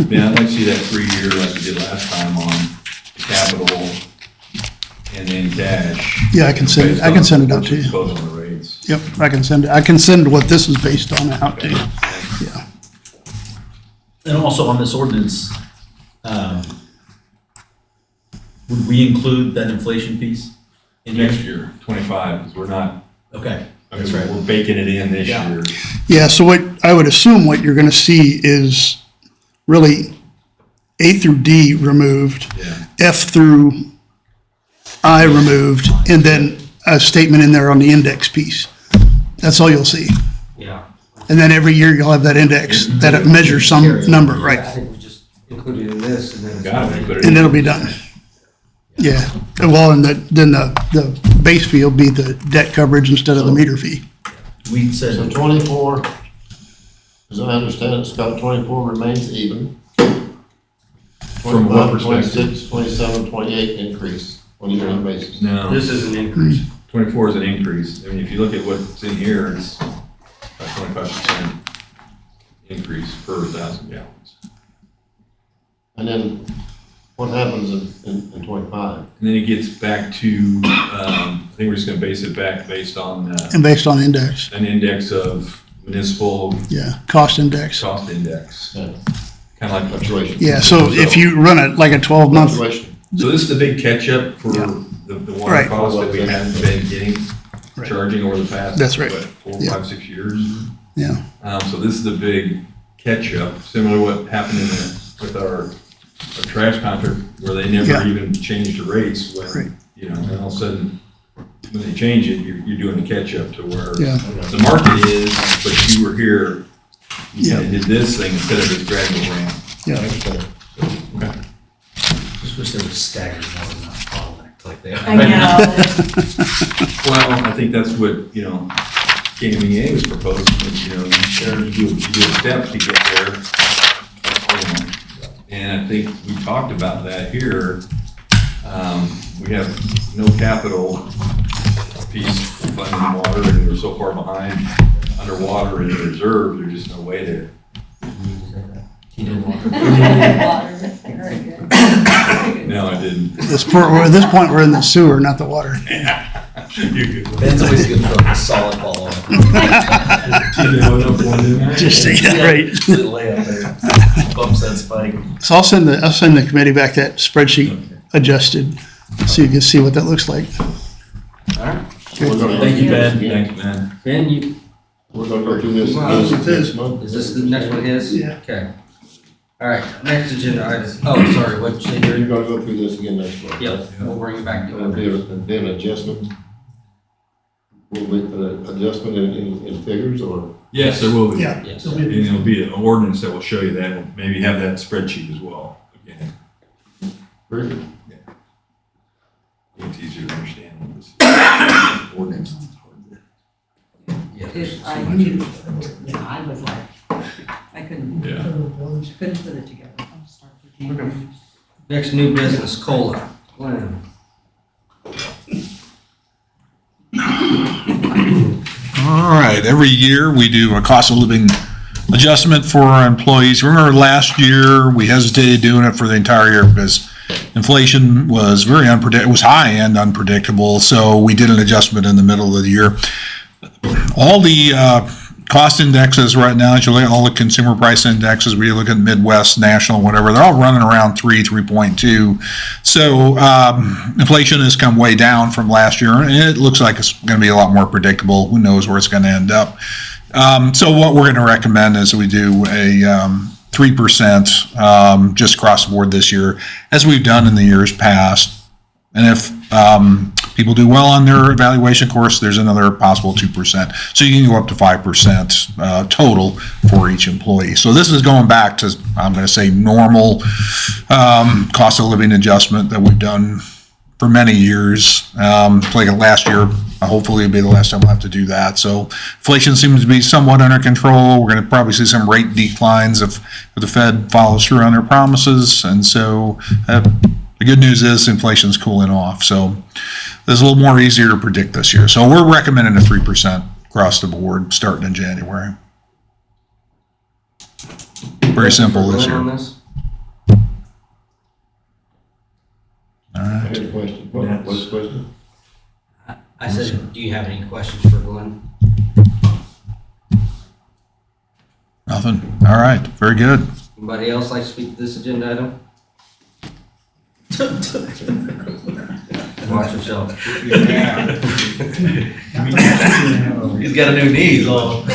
Yeah, I'd like to see that 3-year like we did last time on capital and then cash. Yeah, I can send it out to you. Both on the rates. Yep, I can send what this is based on out to you. Yeah, And also on this ordinance, would we include that inflation piece in Next next? year, 25, because we're not, Okay, I mean, that's right. we're baking it in this Yeah. year. yeah, so what, I would assume what you're gonna see is really A through D removed, Yeah. F through I removed, and then a statement in there on the index piece. That's all you'll see. Yeah. And then every year you'll have that index that measures some number, I right? think we just included in this and then. Got it, but And it'll be done. Yeah, well, and then the base fee will be the debt coverage instead of the meter fee. We so said, 24, as I understand it, Scott, 24 remains even. From what 25, perspective? 26, 27, 28 increase on a yearly basis. No, This is an increase. 24 is an increase. I mean, if you look at what's in here, it's a 25% increase per 1,000 gallons. And then What happens in 25? And then it gets back to, I think we're just gonna base it back based on, And based on index, an index of municipal yeah, cost index. cost index, Yeah. kind of like fluctuation. Yeah, so if you run it like a 12-month, Fluctuation. So this is the big catch-up for Yeah. the water Right. cost that we haven't been getting, Right. charging over the past, That's right. what, 4, Yeah. 5, 6 years. yeah, So this is the big catch-up, similar to what happened with our trash contract, where they never Yeah. even changed the rates Right. when, you know, and all of a sudden, when they change it, you're doing a catch-up to where yeah, the market is, but you were here, you Yeah. kinda did this thing instead of this gradual ramp. yeah. Just wish they would stagger more than not bottlenecked like they are. I know. Well, I think that's what, you know, KMEA was proposing, is, you know, you do steps to get there. And I think we talked about that here. We have no capital piece funding the water, and we're so far behind underwater in the reserve, there's just no way to. No, I didn't. At this point, we're in the sewer, not the water. You're good. Ben's always good for a solid follow up. Just say that, right. Little layup there. Bumps that spike. So I'll send the committee back that spreadsheet adjusted, so you can see what that looks like. All right. We're gonna Thank you, Ben. again. Thanks, man. Ben, you, We're gonna go through this Wow, next month. is this the next one his? Yeah. Okay. All right, next agenda item. Oh, sorry, what you say You're here? gonna go through this again next month. Yep, we'll bring it back to There'll be it. an adjustment. Will be an adjustment in figures or? Yes, there will be. Yeah. Yes. And it'll be an ordinance that will show you that, and maybe have that spreadsheet as well. Again, Very good. it's easier to understand what this ordinance. Yeah. If I knew, yeah, I was like, I couldn't, Yeah. couldn't put it together. I'll start with January. Next new business, COLA. Glenn. All right, every year we do a cost of living adjustment for our employees. Remember last year, we hesitated doing it for the entire year because inflation was very unpredictable, it was high and unpredictable, so we did an adjustment in the middle of the year. All the cost indexes right now, as you look at all the consumer price indexes, we look at Midwest, national, whatever, they're all running around 3.2. So inflation has come way down from last year, and it looks like it's going to be a lot more predictable. Who knows where it's going to end up? So what we're going to recommend is we do a 3% just across the board this year, as we've done in the years past. And if people do well on their evaluation course, there's another possible 2%. So you can go up to 5% total for each employee. So this is going back to, I'm going to say, normal cost of living adjustment that we've done for many years. Like last year, hopefully it'll be the last time we'll have to do that. So inflation seems to be somewhat under control. We're going to probably see some rate declines if the Fed follows through on their promises. And so the good news is inflation's cooling off. So it's a little more easier to predict this year. So we're recommending a 3% across the board starting in January. Very simple this Glenn on year. this? All I right. had a question. What's the question? I said, do you have any questions for Glenn? Nothing. All right. Very good. Anybody else like to speak to this agenda item? Watch yourself. He's got a new knee, he's all. I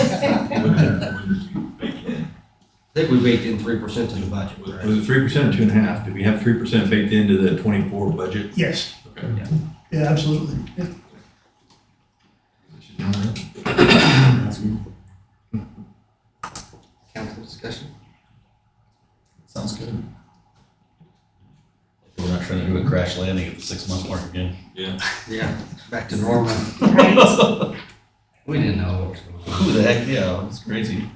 think we baked in 3% in the budget, right? Was it 3% or 2.5? Did we have 3% baked into the 24 budget? Yes. Okay. Yeah, absolutely. Yeah. Council discussion? Sounds good. We're not trying to do a crash landing at the 6-month mark again. Yeah. Yeah, back to normal. Right. We didn't know what was going on. Who the heck, yeah, it's crazy.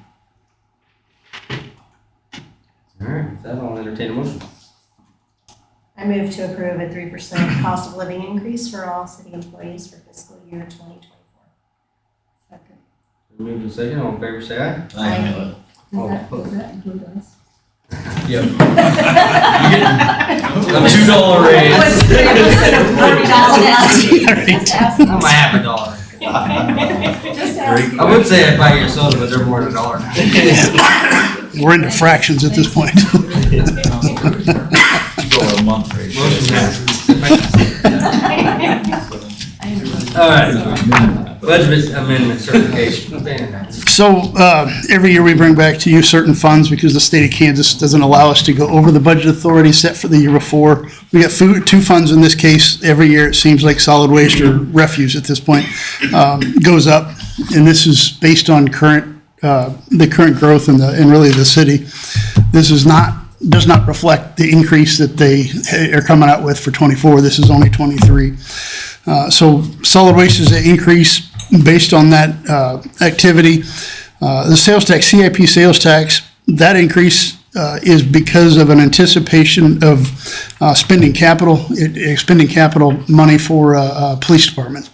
All right, with that, I'll entertain a motion. I move to approve a 3% cost of living increase for all city employees for fiscal year 2024. Second. Move to second, all in favor, say aye. Aye. All Does that include us? Yep. A $2 raise. Was 3% of $40. I might have $1. Just ask. I would say I'd buy you a soda, but they're more than $1 now. We're into fractions at this point. $2 a month raise. Motion passes. All right. Budget amendment certification. So, every year we bring back to you certain funds because the state of Kansas doesn't allow us to go over the budget authority set for the year before. We got two funds in this case. Every year it seems like solid waste or refuse at this point, goes up. And this is based on the current growth in really the city. This does not reflect the increase that they are coming out with for '24. This is only '23. So solid waste is an increase based on that activity. The sales tax, CIP sales tax, that increase is because of an anticipation of spending capital money for police department.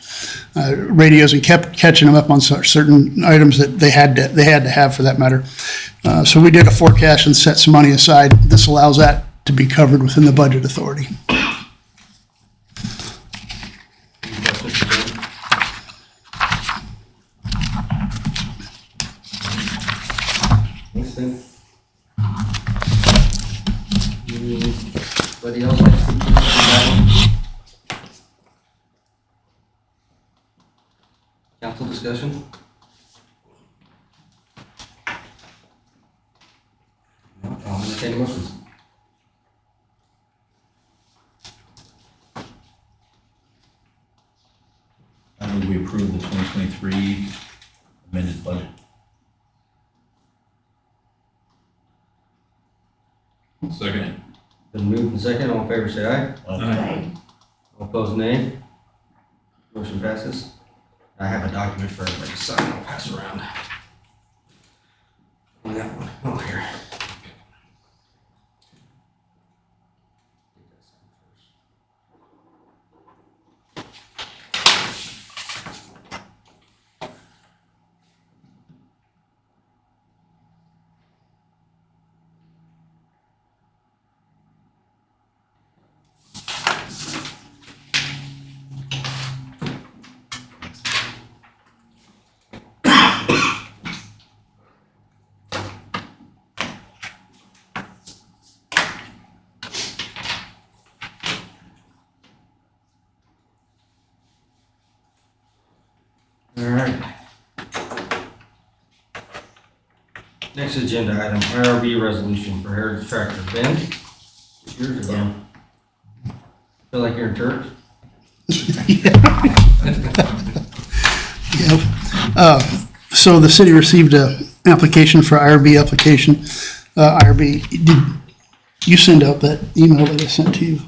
Radios and kept catching them up on certain items that they had to have for that matter. So we did a forecast and set some money aside. This allows that to be covered within the budget authority. Anybody else like to speak to that one? Council discussion? No, I'll entertain motions. I move we approve the 2023 amended budget. Second it. Been moved and second, all in favor say aye. Aye. All opposed nay. Motion passes. I have a document for everybody to sign, I'll pass around. On that one, oh, here. All right. Next agenda item, IRB resolution for Heritage Tractor. Ben, it's yours again. Feel like you're in church? So the city received a application for IRB application. IRB, did you send out that email that I sent to you?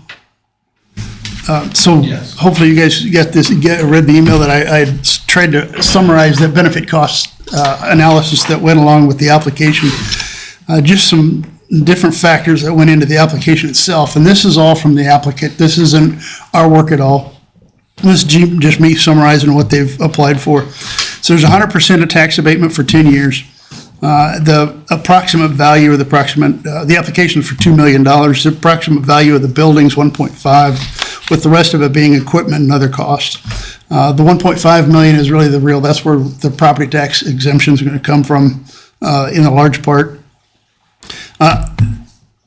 So Yes. hopefully you guys read the email that I tried to summarize the benefit cost analysis that went along with the application. Just some different factors that went into the application itself. And this is all from the applicant. This isn't our work at all. This is just me summarizing what they've applied for. So there's 100% of tax abatement for 10 years. The approximate value of the application is for $2 million. The approximate value of the building's 1.5, with the rest of it being equipment and other costs. The 1.5 million is really that's where the property tax exemptions are going to come from in a large part.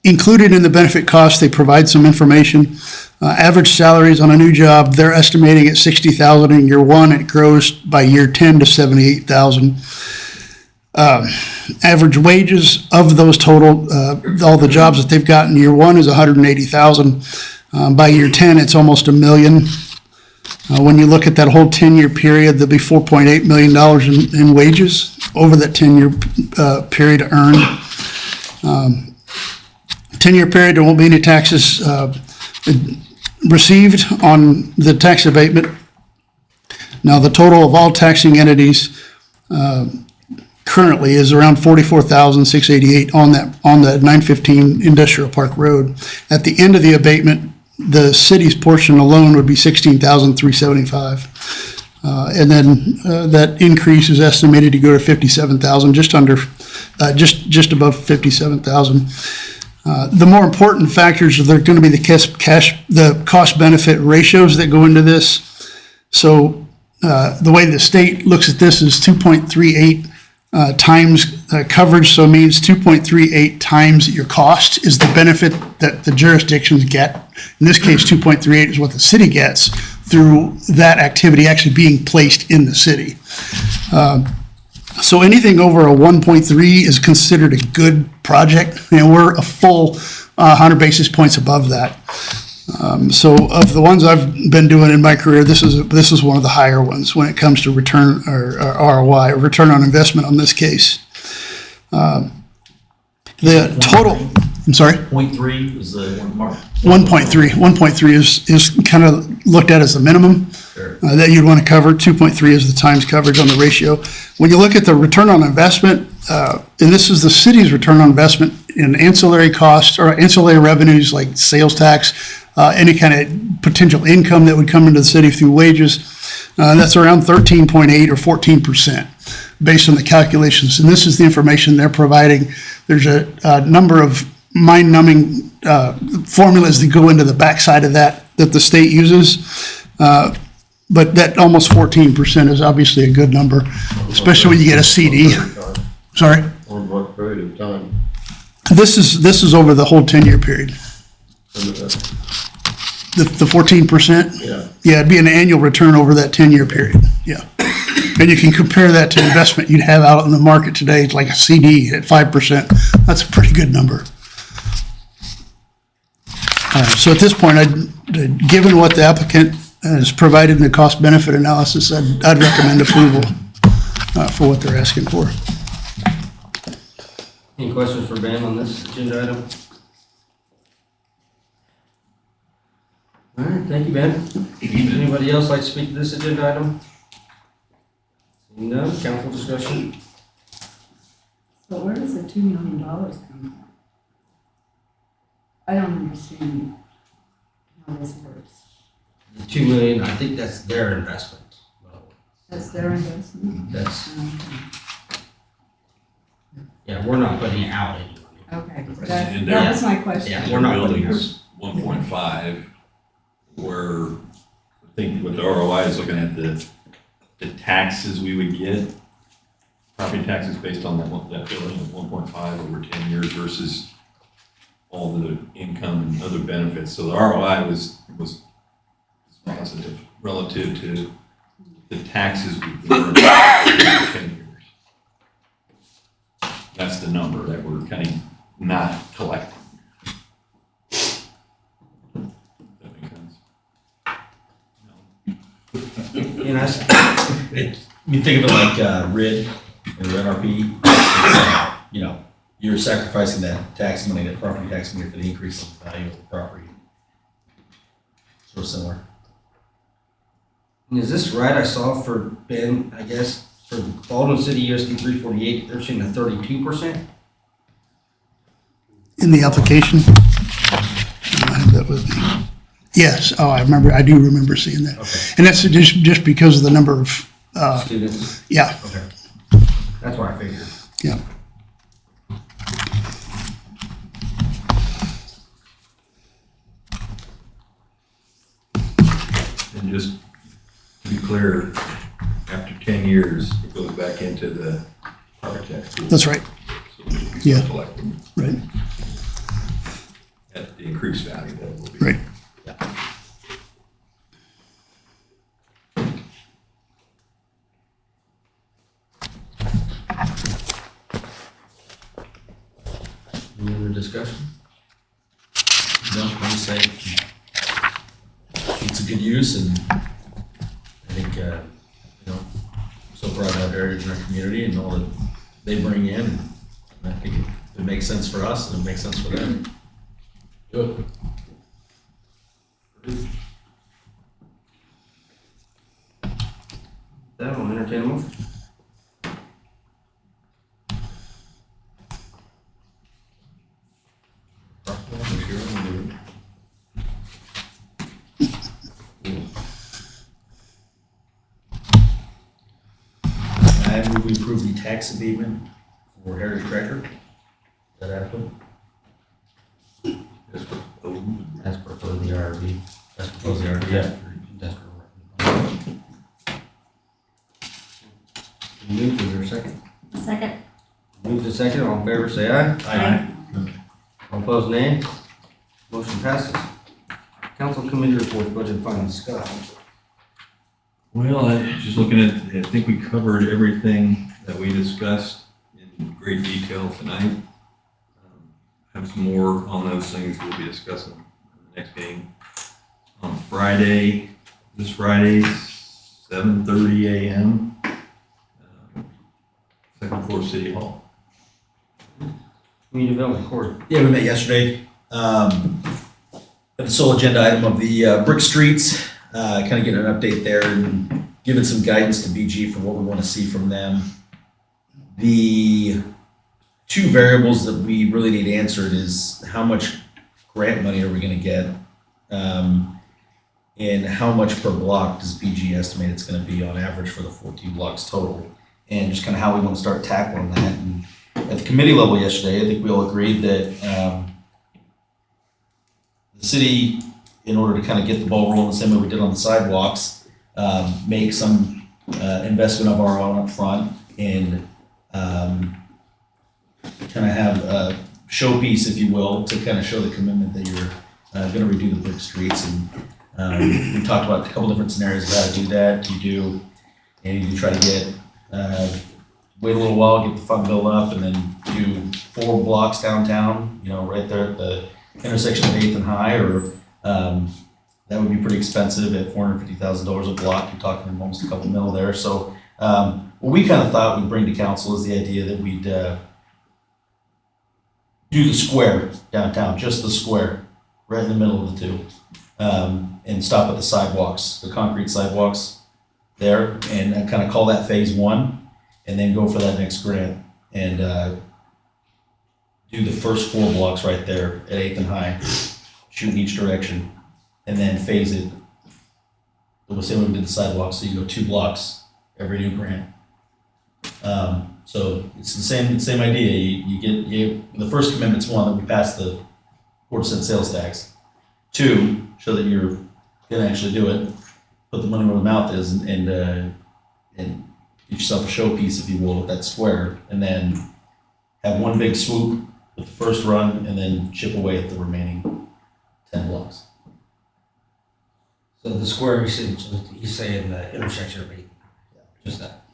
Included in the benefit cost, they provide some information. Average salaries on a new job, they're estimating at $60,000 in year one. It grows by year 10 to $78,000. Average wages of those total, all the jobs that they've got in year one is $180,000. By year 10, it's almost $1 million. When you look at that whole 10-year period, there'll be $4.8 million in wages over that 10-year period earned. 10-year period, there won't be any taxes received on the tax abatement. Now, the total of all taxing entities currently is around $44,688 on that 915 Industrial Park Road. At the end of the abatement, the city's portion alone would be $16,375. And then that increase is estimated to go to $57,000, just under just above 57,000. The more important factors are going to be the cost benefit ratios that go into this. So the way the state looks at this is 2.38 times coverage, so it means 2.38 times your cost is the benefit that the jurisdictions get. In this case, 2.38 is what the city gets through that activity actually being placed in the city. So anything over a 1.3 is considered a good project, and we're a full 100 basis points above that. So of the ones I've been doing in my career, this is one of the higher ones when it comes to return or ROI, return on investment on this case. The total, I'm sorry? 0.3 is the one mark. 1.3 is kind of looked at as the minimum that you'd want to cover. 2.3 is the times coverage on the ratio. When you look at the return on investment, and this is the city's return on investment in ancillary costs or ancillary revenues like sales tax, any kind of potential income that would come into the city through wages, that's around 13.8 or 14% based on the calculations. And this is the information they're providing. There's a number of mind-numbing formulas that go into the backside of that the state uses. But that almost 14% is obviously a good number, especially when you get a CD. Sorry? On what period of time? This is over the whole 10-year period. The 14%? Yeah. Yeah, it'd be an annual return over that 10-year period, yeah. And you can compare that to investment you'd have out in the market today, like a CD at 5%. That's a pretty good number. So at this point, given what the applicant has provided in the cost benefit analysis, I'd recommend approval for what they're asking for. Any questions for Ben on this agenda item? All right, thank you, Ben. Does anybody else like to speak to this agenda item? Seeing none, council discussion? So where does the $2 million come from? I don't understand how this works. The 2 million, I think that's their investment. That's their investment? That's, yeah, we're not putting it out anyway. Okay, And that was my question. Yeah, we're not putting it out. Buildings 1.5, where I think what the ROI is looking at the taxes we would get, property taxes based on that building of 1.5 over 10 years versus all the income and other benefits. So the ROI was positive relative to the taxes we earned over 10 years. That's the number that we're kind of not collecting. That makes sense? And I, You think of it like RID or NRP, you know, you're sacrificing that tax money, that property tax money for the increase in the value of the property. Sort of similar. and is this right? I saw for Ben, I guess, for Baldwin City USD 348, they're showing a 32%. In the application? I have that with me. Yes, I do remember seeing that. Okay. And that's just because of the number of, Students. yeah, Okay. That's what I figured. yeah. And just to be clear, after 10 years, it goes back into the property tax pool. That's right, So we can Yeah. start collecting right, at the increased value that will be. right. Any other discussion? No, I would say it's a good use, and I think, you know, so proud to have Heritage in our community and all that they bring in. And I think it makes sense for us and it makes sense for them. Do it. That will entertain a motion. I move we approve the tax abatement for Heritage Tracker. Is that adequate? As proposed the IRB. That's proposed the RDF. Yeah. Industrial. Moved, is there a second? Second. Moved to second, all in favor, say aye. Aye. All opposed, nay. Motion passes. Council committee reports, budget and finance, Scott. Well, just looking at, I think we covered everything that we discussed in great detail tonight. Have some more on those things we'll be discussing in the next meeting. On Friday, this Friday, 7:30 a.m. Second floor City Hall. Community development court. Yeah, we met yesterday. The sole agenda item of the brick streets, kind of getting an update there and giving some guidance to BG for what we want to see from them. The two variables that we really need answered is how much grant money are we going to get, and how much per block does BG estimate it's going to be on average for the 14 blocks total, and just kind of how we want to start tackling that. And at the committee level yesterday, I think we all agreed that the city, in order to kind of get the ball rolling the same way we did on the sidewalks, make some investment of our own up front and kind of have a showpiece, if you will, to kind of show the commitment that you're going to redo the brick streets. And we talked about a couple different scenarios of how to do that. You try to get, wait a little while, get the fund built up, and then do 4 blocks downtown, right there at the intersection of 8th and High, or that would be pretty expensive at $450,000 a block. You're talking almost a couple mil there. So what we kind of thought we'd bring to council is the idea that we'd do the square downtown, just the square, right in the middle of the two, and stop at the sidewalks, the concrete sidewalks there, and kind of call that phase 1, and then go for that next grant and do the first 4 blocks right there at 8th and High, shoot in each direction, and then phase it the same way we did the sidewalks. So you go 2 blocks every new grant. So it's the same idea. You the first commitment's 1, that we pass the 4% sales tax. 2, show that you're gonna actually do it, put the money where the mouth is, and get yourself a showpiece, if you will, with that square, and then have one big swoop with the first run, and then chip away at the remaining 10 blocks. So the square, you say in the intersection of 8th, just that.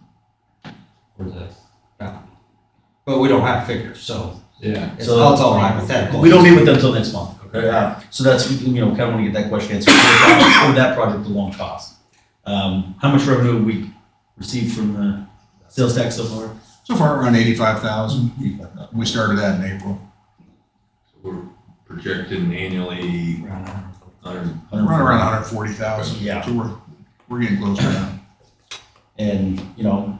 For the, but we don't have figures, so Yeah. it's all hypothetical. We don't meet with them until next month. Okay. So that's, kind of want to get that question answered. What would that project alone cost? How much revenue have we received from the sales tax so far? So far, around 85,000. We started that in April. So we're projecting annually Around 100. Right around 140,000. Yeah. So we're getting close to that. And, I know,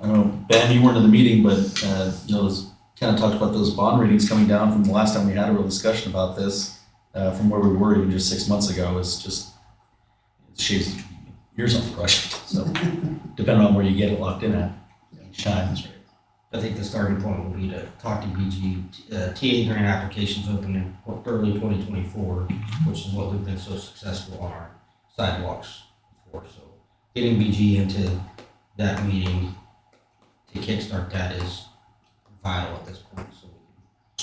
Ben, you weren't in the meeting, but, kind of talked about those bond ratings coming down from the last time we had a real discussion about this, from where we were even just 6 months ago. Is just, it shaves years off the project. So, depending on where you get it locked in at each time. I think the starting point will be to talk to BG. TA grant applications open in early 2024, which is what we've been so successful on our sidewalks for. So getting BG into that meeting to kickstart that is vital at this point. So we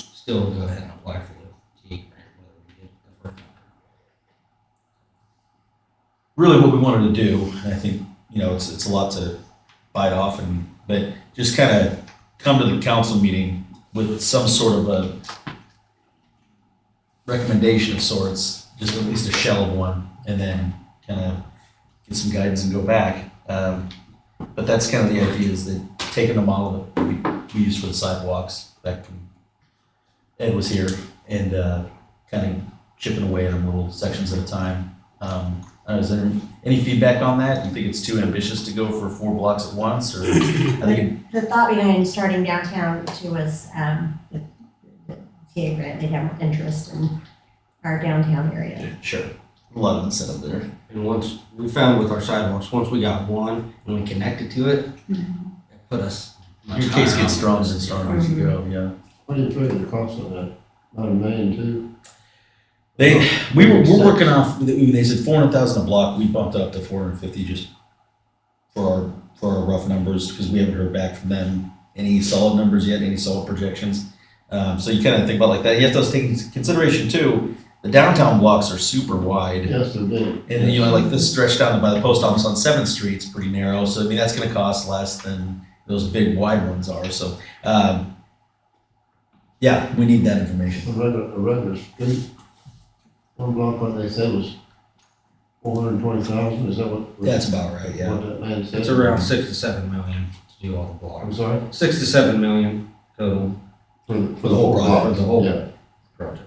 can still go ahead and apply for the TA grant, whether we get the first one. Really what we wanted to do, and I think, it's a lot to bite off, but just kind of come to the council meeting with some sort of a recommendation of sorts, just at least a shell of one, and then kind of get some guidance and go back. But that's kind of the idea, is that taking the model that we used for the sidewalks back when Ed was here, and kind of chipping away at them little sections at a time. Is there any feedback on that? Do you think it's too ambitious to go for 4 blocks at once, or? I think The thought behind starting downtown too was, the TA grant, they have more interest in our downtown area. sure, a lot of incentive there. And once we found with our sidewalks, once we got one and we connected to it, it put us much Your case higher. gets stronger and stronger as you go, yeah. What do you figure the cost on that? About $1 million too? We're working off, they said 400,000 a block, we bumped it up to 450 just for our rough numbers, because we haven't heard back from them any solid numbers yet, any solid projections. So you kind of think about like that. You have to take into consideration too, the downtown blocks are super wide. Yes, they're big. And you know, like this stretch down by the post office on 7th Street's pretty narrow, so I mean, that's gonna cost less than those big wide ones are, so, yeah, we need that information. A regular street, one block, what they said was 420,000, is that what? That's about right, yeah. What that man said? It's around 6 to 7 million to do all the I'm blocks. sorry? 6 to 7 million total For the whole block. for the whole Yeah. project.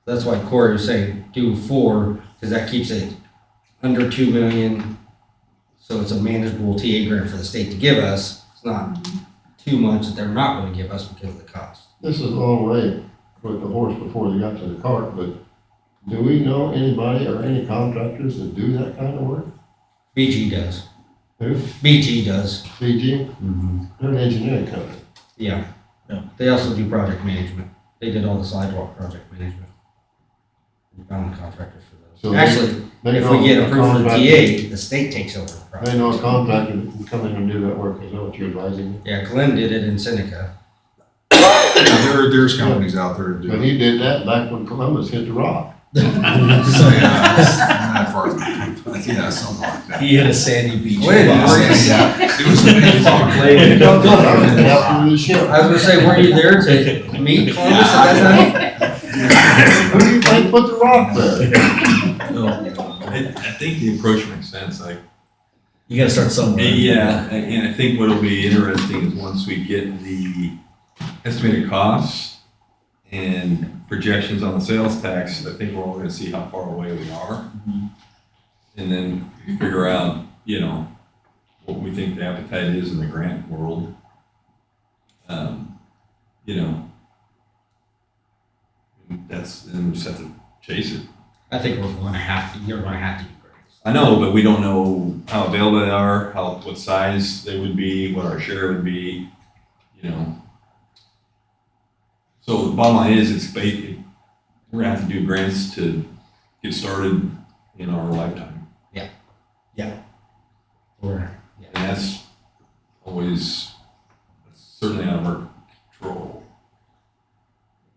That's why Corey was saying do 4, because that keeps it under 2 million. So it's a manageable TA grant for the state to give us. It's not too much that they're not going to give us because of the cost. This is a long way with the horse before they got to the cart, but do we know anybody or any contractors that do that kind of work? BG does. Who? BG does. BG? Mm-hmm. They're an engineering company. Yeah. Yeah. They also do project management. They did all the sidewalk project management. We found the contractors for those. So Actually, They if know we get a approved for the contractor- TA, the state takes over the project. They know a contractor that can come in and do that work, is that what you're advising me? Yeah, Glenn did it in Seneca. There's companies out there that do But it. he did that back when Columbus hit the rock. So, yeah, it's not far, yeah, something like that. He hit a sandy beach. Glenn, Yeah, it was a big block. Don't go I was there. out the ship. I was gonna say, were you there to meet Columbus at that time? Who do you think put the rock there? I think the approach makes sense, like, You gotta start somewhere. yeah, and I think what'll be interesting is once we get the estimated costs and projections on the sales tax, I think we're all gonna see how far away we are. Mhm. And then figure out, you know, what we think the appetite is in the grant world. You know, then we just have to chase it. I think you're gonna have to do grants. I know, but we don't know how available they are, what size they would be, what our share would be, you know. So the bottom line is, we're gonna have to do grants to get started in our lifetime. Or, And that's certainly out of our control,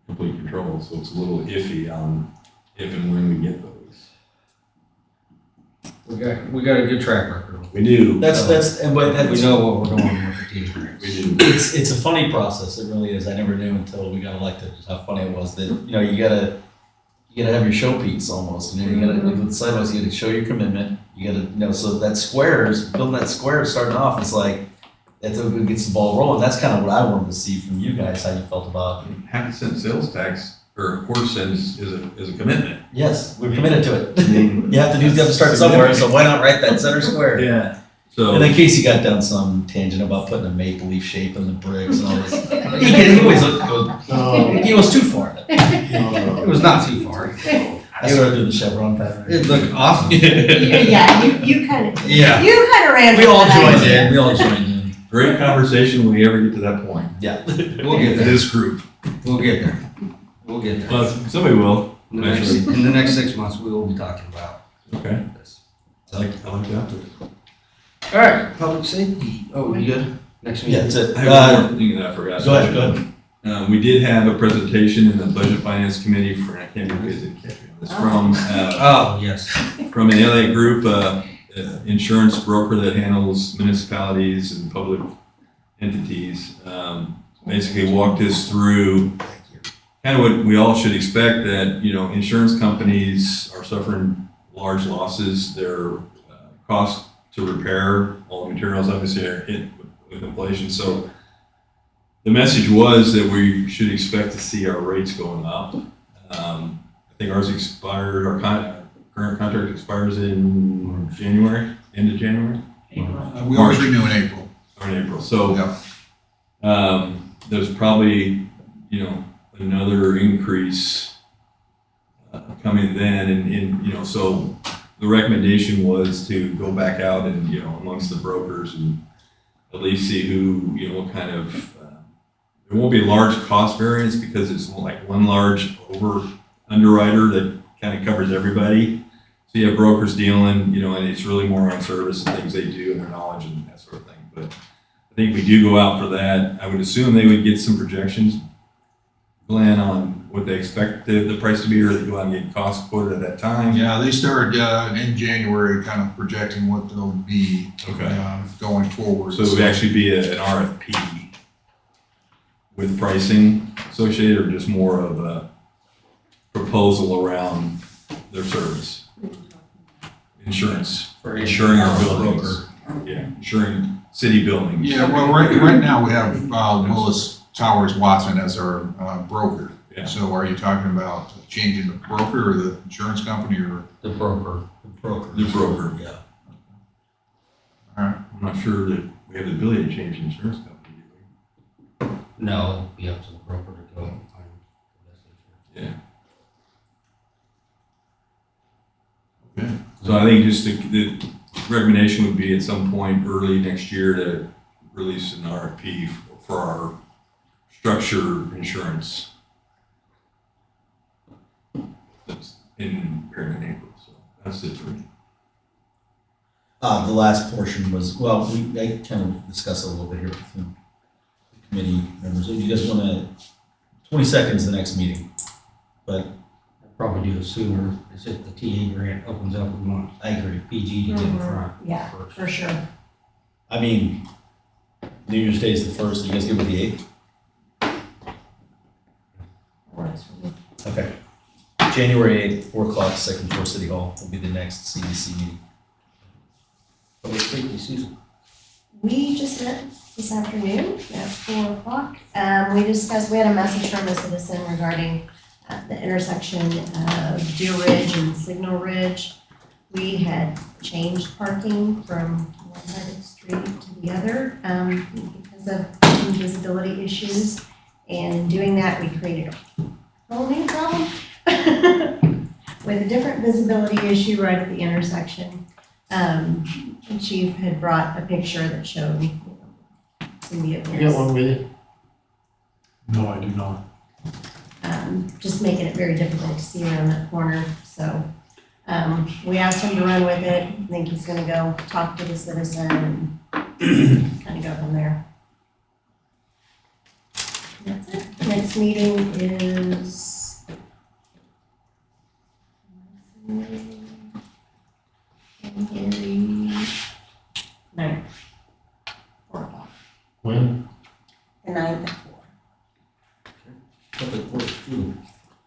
complete control, so it's a little iffy on if and when we get those. we got a good track record. We do. But that's, We know what we're doing with the TA grants. We do. it's a funny process. It really is. I never knew until we got elected just how funny it was that, you know, you gotta have your showpiece almost. You know, you gotta, with the sidewalks, you gotta show your commitment. You gotta, you know, so that building that square starting off is like, that's what gets the ball rolling. That's kind of what I wanted to see from you guys, how you felt about it. 0.5% sales tax, or a quarter cent is a commitment. Yes, we're committed to it. I mean, You have to start somewhere, so why not write that center square? Yeah. So. And then Casey got down some tangent about putting a maple leaf shape in the bricks and all this. He always No, he was too far. It was not too far. I started doing the chevron pattern. It looked awesome. Yeah, you kind of, Yeah. you kind of ran We with all that joined idea. in. We all joined in. Great conversation when we ever get to that point. Yeah. We'll get there. This group. We'll get there. We'll get there. Well, somebody will. In the next 6 months, we will be talking about Okay. this. I like that. All right, public safety. Oh, you good? Next Yeah, meeting. that's it. I have one more thing that I forgot. Go ahead, go ahead. We did have a presentation in the Budget Finance Committee I can't remember, it's from, Oh, yes. from an LA Group, insurance broker that handles municipalities and public entities. Basically walked us through kind of what we all should expect, that, you know, insurance companies are suffering large losses. Their cost to repair all the materials obviously are hit with inflation. So the message was that we should expect to see our rates going up. I think ours expired, our current contract expires in January, end of January, We always renew in April. or in April. So Yep. there's probably, you know, another increase coming then, and you know, so the recommendation was to go back out and, you know, amongst the brokers and at least see who, what kind of, there won't be a large cost variance because it's like one large underwriter that kind of covers everybody. So you have brokers dealing, and it's really more on service and things they do and their knowledge and that sort of thing. But I think we do go out for that. I would assume they would get some projections, Glenn, on what they expect the price to be, or they go out and get cost quoted at that time. Yeah, they started in January, kind of projecting what they'll be going forward. So it would actually be an RFP with pricing associated, or just more of a proposal around their service? Insurance, For insuring our buildings. Yeah, insuring city buildings. Yeah, well, right now we have Willis Towers Watson as our broker. Yeah. So are you talking about changing the broker or the insurance company or? The broker. The broker. Yeah. All right. I'm not sure that we have the ability to change the insurance company, do No, it'd be up to the broker to go and find the best insurance. we? Yeah. Okay. So I think just the recommendation would be at some point early next year to release an RFP for our structure insurance. That's in April, so that's it for me. The last portion was, well, I kind of discussed it a little bit here with the committee members. If you guys want to, 20 seconds the next meeting, but I'd probably do it sooner, as if the TA grant opens up, we want I agree. PG to get in front. Yeah, first. for sure. I mean, New Year's Day is the 1st. You guys good with the 8th? Works for me. Okay. January 8th, 4 o'clock, second floor City Hall will be the next CDC meeting. Public safety, Susan. We just met this afternoon at 4 o'clock. We had a message from a citizen regarding the intersection of Deer Ridge and Signal Ridge. We had changed parking from one side of the street to the other because of some visibility issues. And in doing that, we created a whole new problem with a different visibility issue right at the intersection. The chief had brought a picture that showed some vehicles. You got one with you? No, I do not. Just making it very difficult to see around that corner. So we asked him to run with it. I think he's gonna go talk to the citizen and kind of go from there. That's it. Next meeting is January 9th, 4 o'clock. When? The 9th at 4. Public works, too.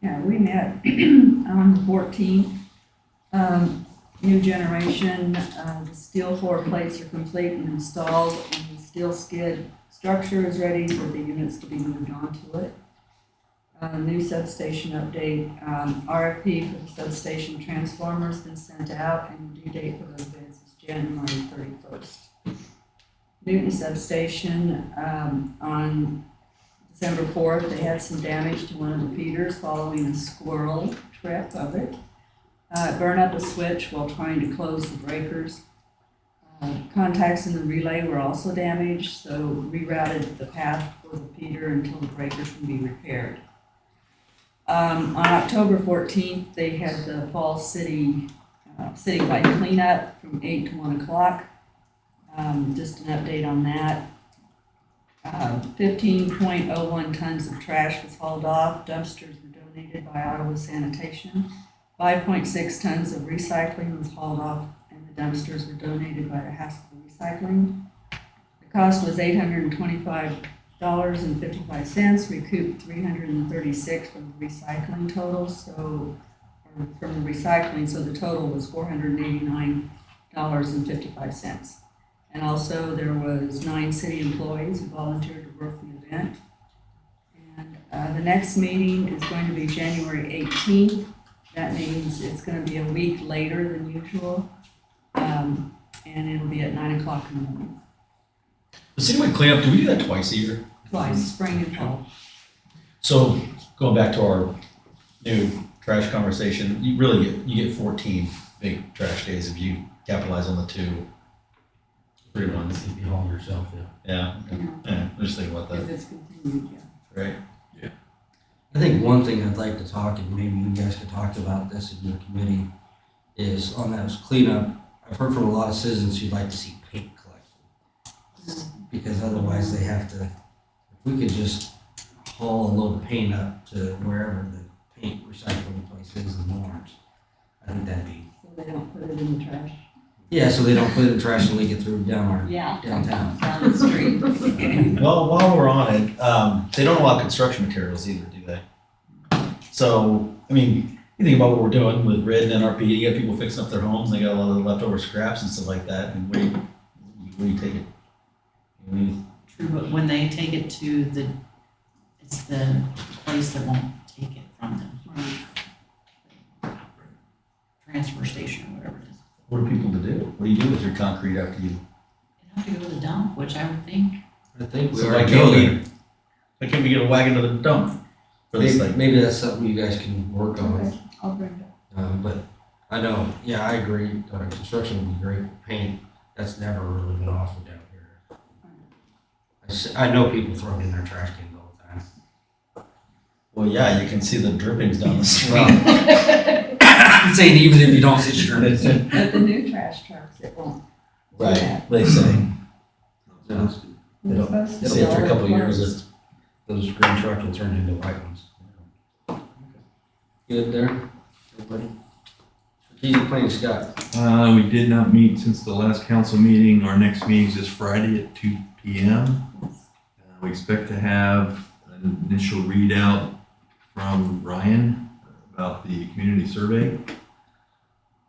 Yeah, we met on the 14th. New generation, the steel floor plates are complete and installed, and the steel skid structure is ready for the units to be moved onto it. New substation update, RFP for the substation transformer has been sent out, and the due date for those bids is January 31st. Newton substation, on December 4th, they had some damage to one of the feeders following a squirrel trip of it. Burn up a switch while trying to close the breakers. Contacts in the relay were also damaged, so rerouted the path for the feeder until the breakers can be repaired. On October 14th, they had the fall citywide cleanup from 8 to 1 o'clock. Just an update on that. 15.01 tons of trash was hauled off. Dumpsters were donated by Ottawa Sanitation. 5.6 tons of recycling was hauled off, and the dumpsters were donated by the Haskell Recycling. The cost was $825.55, recouped $336 from the recycling total, so the total was $489.55. And also there was 9 city employees who volunteered to work the event. And the next meeting is going to be January 18th. That means it's going to be a week later than usual, and it'll be at 9 o'clock in the morning. The citywide cleanup, do we do that twice a year? Twice, spring and fall. So going back to our new trash conversation, you get 14 big trash days if you capitalize on the 2. 3 months. If you haul yourself, yeah. Yeah, just think about If that, it's continued, yeah. right? I think one thing I'd like to talk, and maybe you guys could talk about this in your committee, is on those cleanup. I've heard from a lot of citizens who'd like to see paint collection. Because otherwise they have to, if we could just haul a load of paint up to wherever the paint recycling place is in Lawrence, I think that'd be, So they don't put it in the trash. yeah, so they don't put it in the trash and leak it through down our Yeah. downtown. Down the street. Well, while we're on it, they don't allow construction materials either, do they? So, I mean, you think about what we're doing with RID and NRP, you got people fixing up their homes, they got a lot of leftover scraps and stuff like that, and where do you take it? I mean, True, but when they take it to it's the place that won't take it from them. Transfer station or whatever it is. what are people to do? What do you do with your concrete after you? You have to go to the dump, which I would think. I think we So why already can't go we, there. why can't we get a wagon to the dump for this Maybe, thing? maybe that's something you guys can work on. Okay, I'll bring it up. But I know, yeah, I agree, construction would be great, paint, that's never really been offered down here. I know people throw it in their trash cans all the time. Well, yeah, you can see the drippings down the street. I'm saying even if you don't see the drippings. But the new trash trucks, it won't. do Right, that. they say. They're supposed to See, after a sell couple of it years, first. it's, Those green trucks will turn into white ones. Good there, everybody? Strategic planning, Scott. We did not meet since the last council meeting. Our next meeting is this Friday at 2 p.m. We expect to have an initial readout from Ryan about the community survey.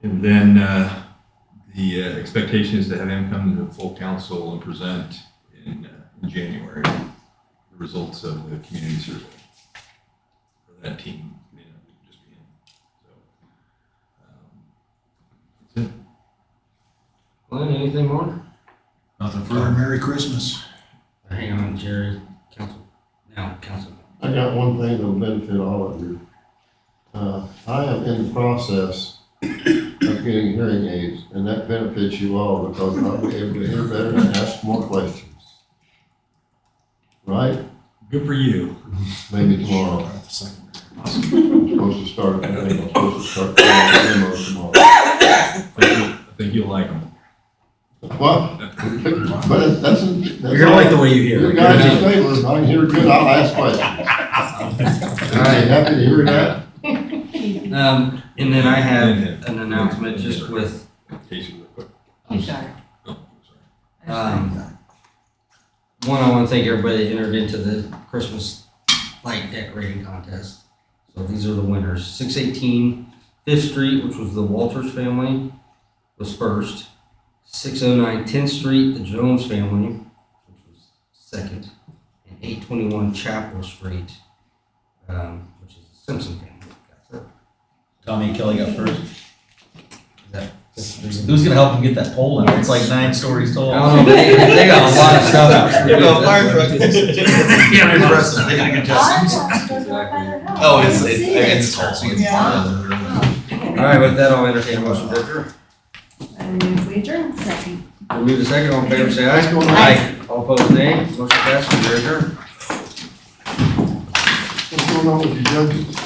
And then the expectation is to have him come to the full council and present in January the results of the community survey for that team. Just be him. So, that's it. Glenn, anything more? Nothing further. Merry Christmas. Hang on, Jerry, council. I got one thing that'll benefit all of you. I am in the process of getting hearing aids, and that benefits you all because I'll be able to hear better and ask more questions. Right? Good for you. Maybe tomorrow. Supposed to start, I think I'm supposed to start doing demos tomorrow. I think you'll like them. What? But that's. you're gonna like the way you hear. Your guys' favors, I can hear good, I'll ask questions. All right. Happy to hear that. And then I have an announcement just with, Casey, real quick. I'm sorry. Oh, sorry. one, I want to thank everybody that entered into the Christmas light decorating contest. So these are the winners. 618 5th Street, which was the Walters family, was first. 609 10th Street, the Jones family, which was second. And 821 Chapel Street, which is the Simpson family, got third. Tommy and Kelly got first. Is that, Who's gonna help them get that pole in? It's like 9 stories tall. I don't know, they got a lot of stuff out. They got a fire truck. Yeah, they're impressive. They did a good job. Oh, it's tall. All right, with that, I'll entertain a motion to adjourn. We adjourn. Second. We'll move to second, all in favor, say aye. Aye. All opposed, nay. Motion passes, we're adjourned. What's going on with you judges?